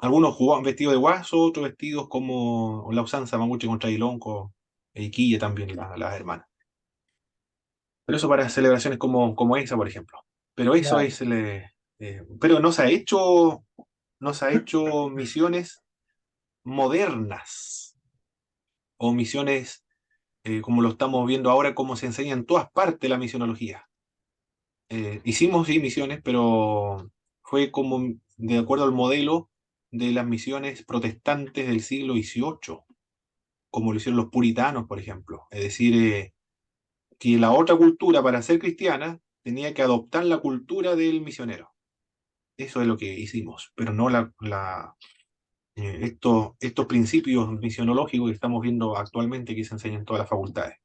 algunos jugaban vestidos de guaso, otros vestidos como la usanza mapuche con trailonco y quilla también las hermanas. Pero eso para celebraciones como esa, por ejemplo. Pero eso Claro. es, pero no se ha hecho misiones modernas o misiones como lo estamos viendo ahora, como se enseña en todas partes la misionología. Hicimos sí misiones, pero fue como de acuerdo al modelo de las misiones protestantes del siglo XVIII, como lo hicieron los puritanos, por ejemplo. Es decir, que la otra cultura, para ser cristiana, tenía que adoptar la cultura del misionero. Eso es lo que hicimos, pero no estos principios misionológicos que estamos viendo actualmente que se enseñan en todas las facultades,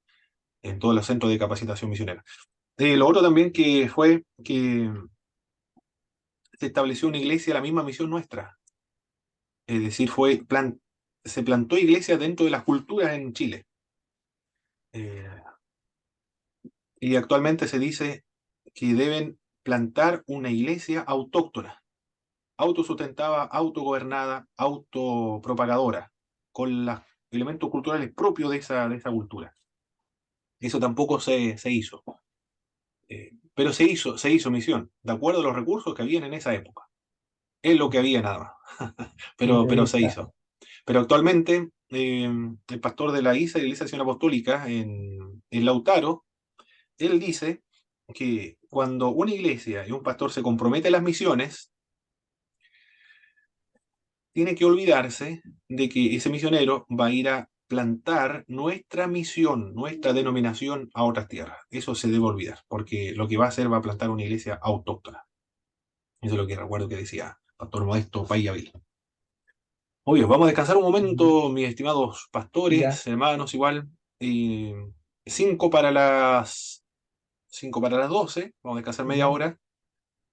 en todos los centros de capacitación misionera. Lo otro también que fue que se estableció una iglesia, la misma misión nuestra. Es decir, se plantó iglesia dentro de las culturas en Chile. Eh, y actualmente se dice que deben plantar una iglesia autóctona, autosustentada, autogobernada, autopropagadora, con los elementos culturales propios de esa cultura. Eso tampoco se hizo. Pero se hizo misión, de acuerdo a los recursos que habían en esa época. Es lo que había nada más. Lo pero, que había pero se está. hizo. Pero actualmente el pastor de la ISA, Iglesia de Acción Apostólica, en Lautaro, él dice que cuando una iglesia y un pastor se compromete a las misiones, tiene que olvidarse de que ese misionero va a ir a plantar nuestra misión, nuestra denominación a otras tierras. Eso se debe olvidar, porque lo que va a hacer va a plantar una iglesia autóctona. Eso es lo que recuerdo que decía Pastor Modesto Payavil. Obvio, vamos a descansar un Ujú. momento, mis estimados Ya, pastores, hermanos, igual. Y 5 para las 12, vamos a descansar media ya, hora.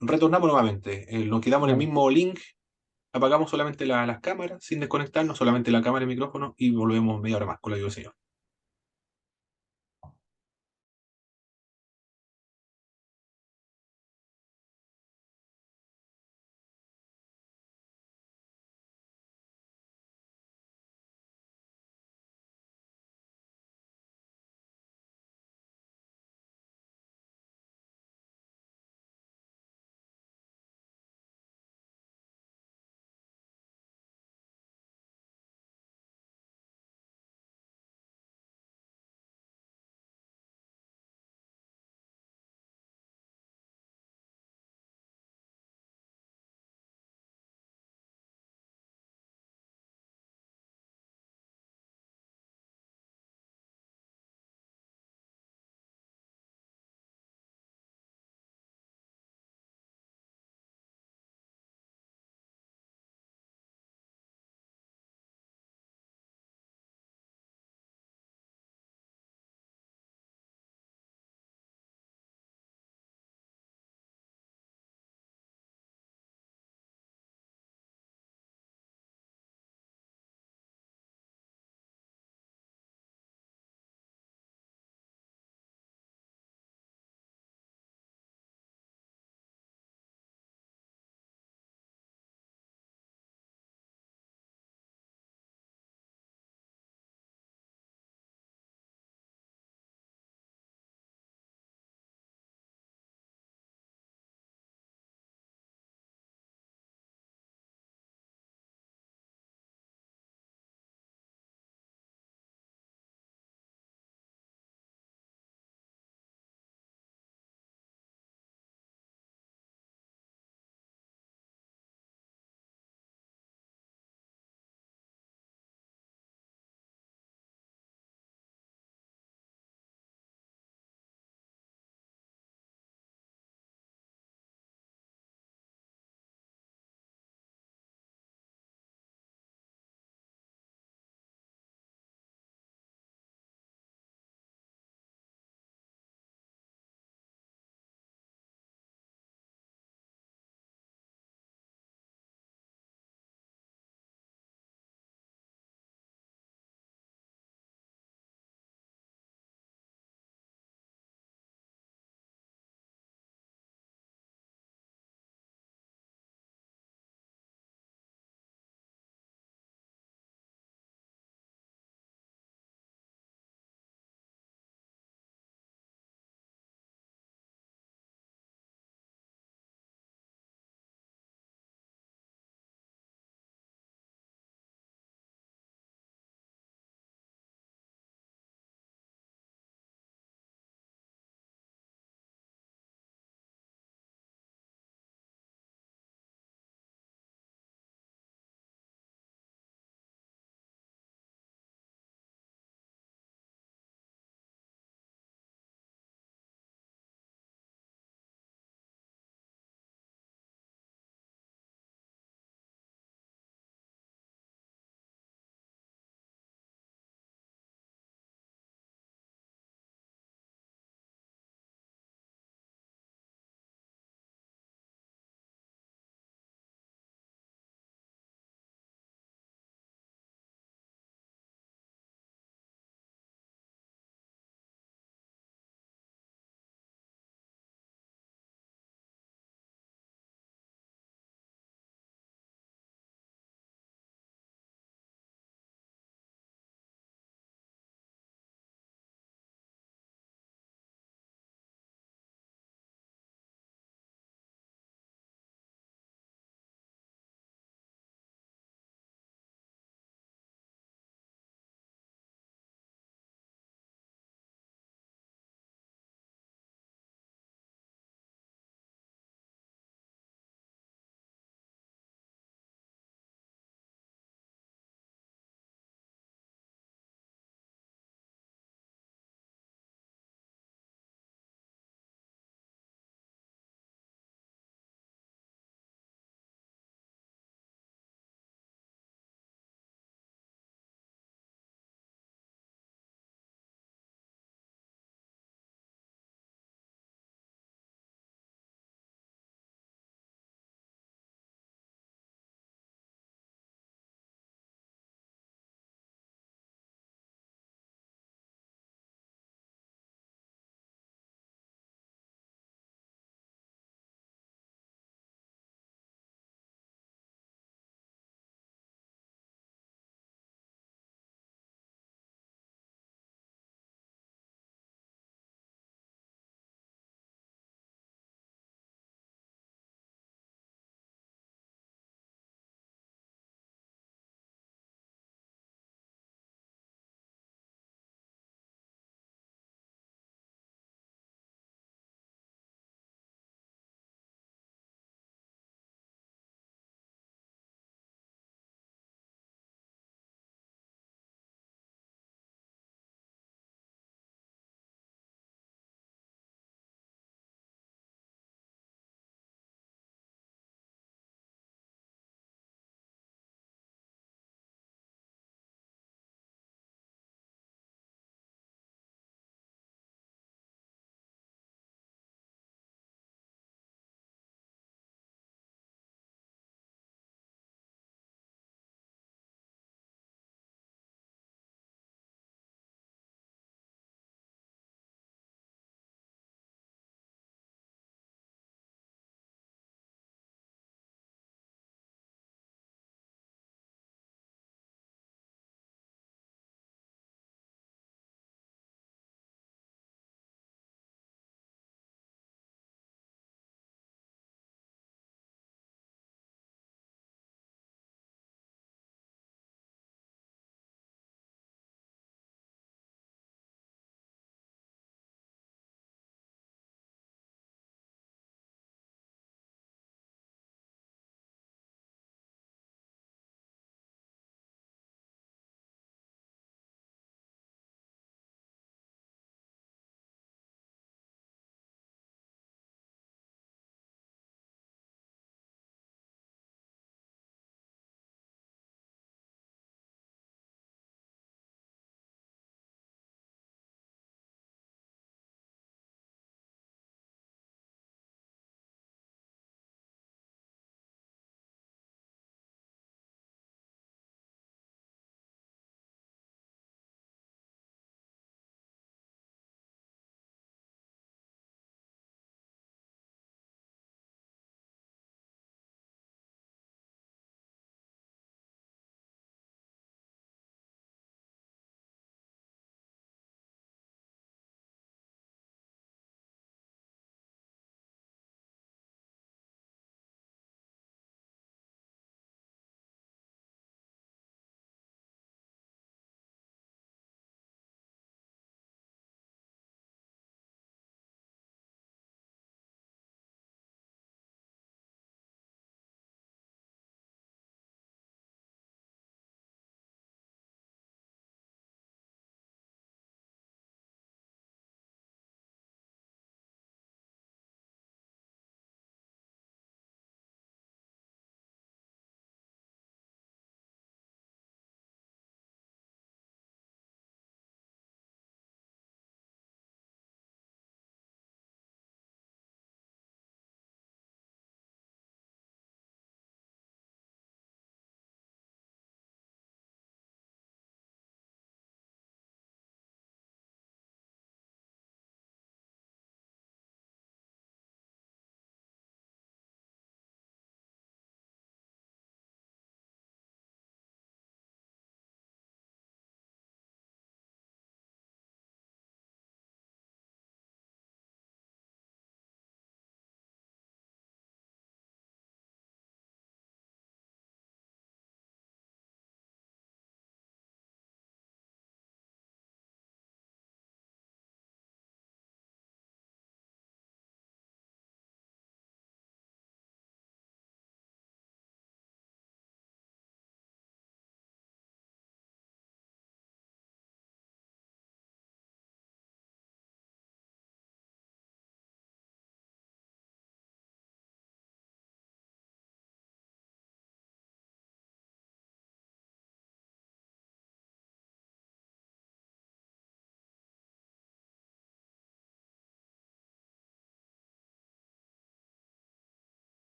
Retornamos nuevamente. Nos quedamos en el vale. mismo link. Apagamos solamente las cámaras, sin desconectarnos, solamente la cámara y el micrófono, y volvemos media hora más con la ayuda del Señor.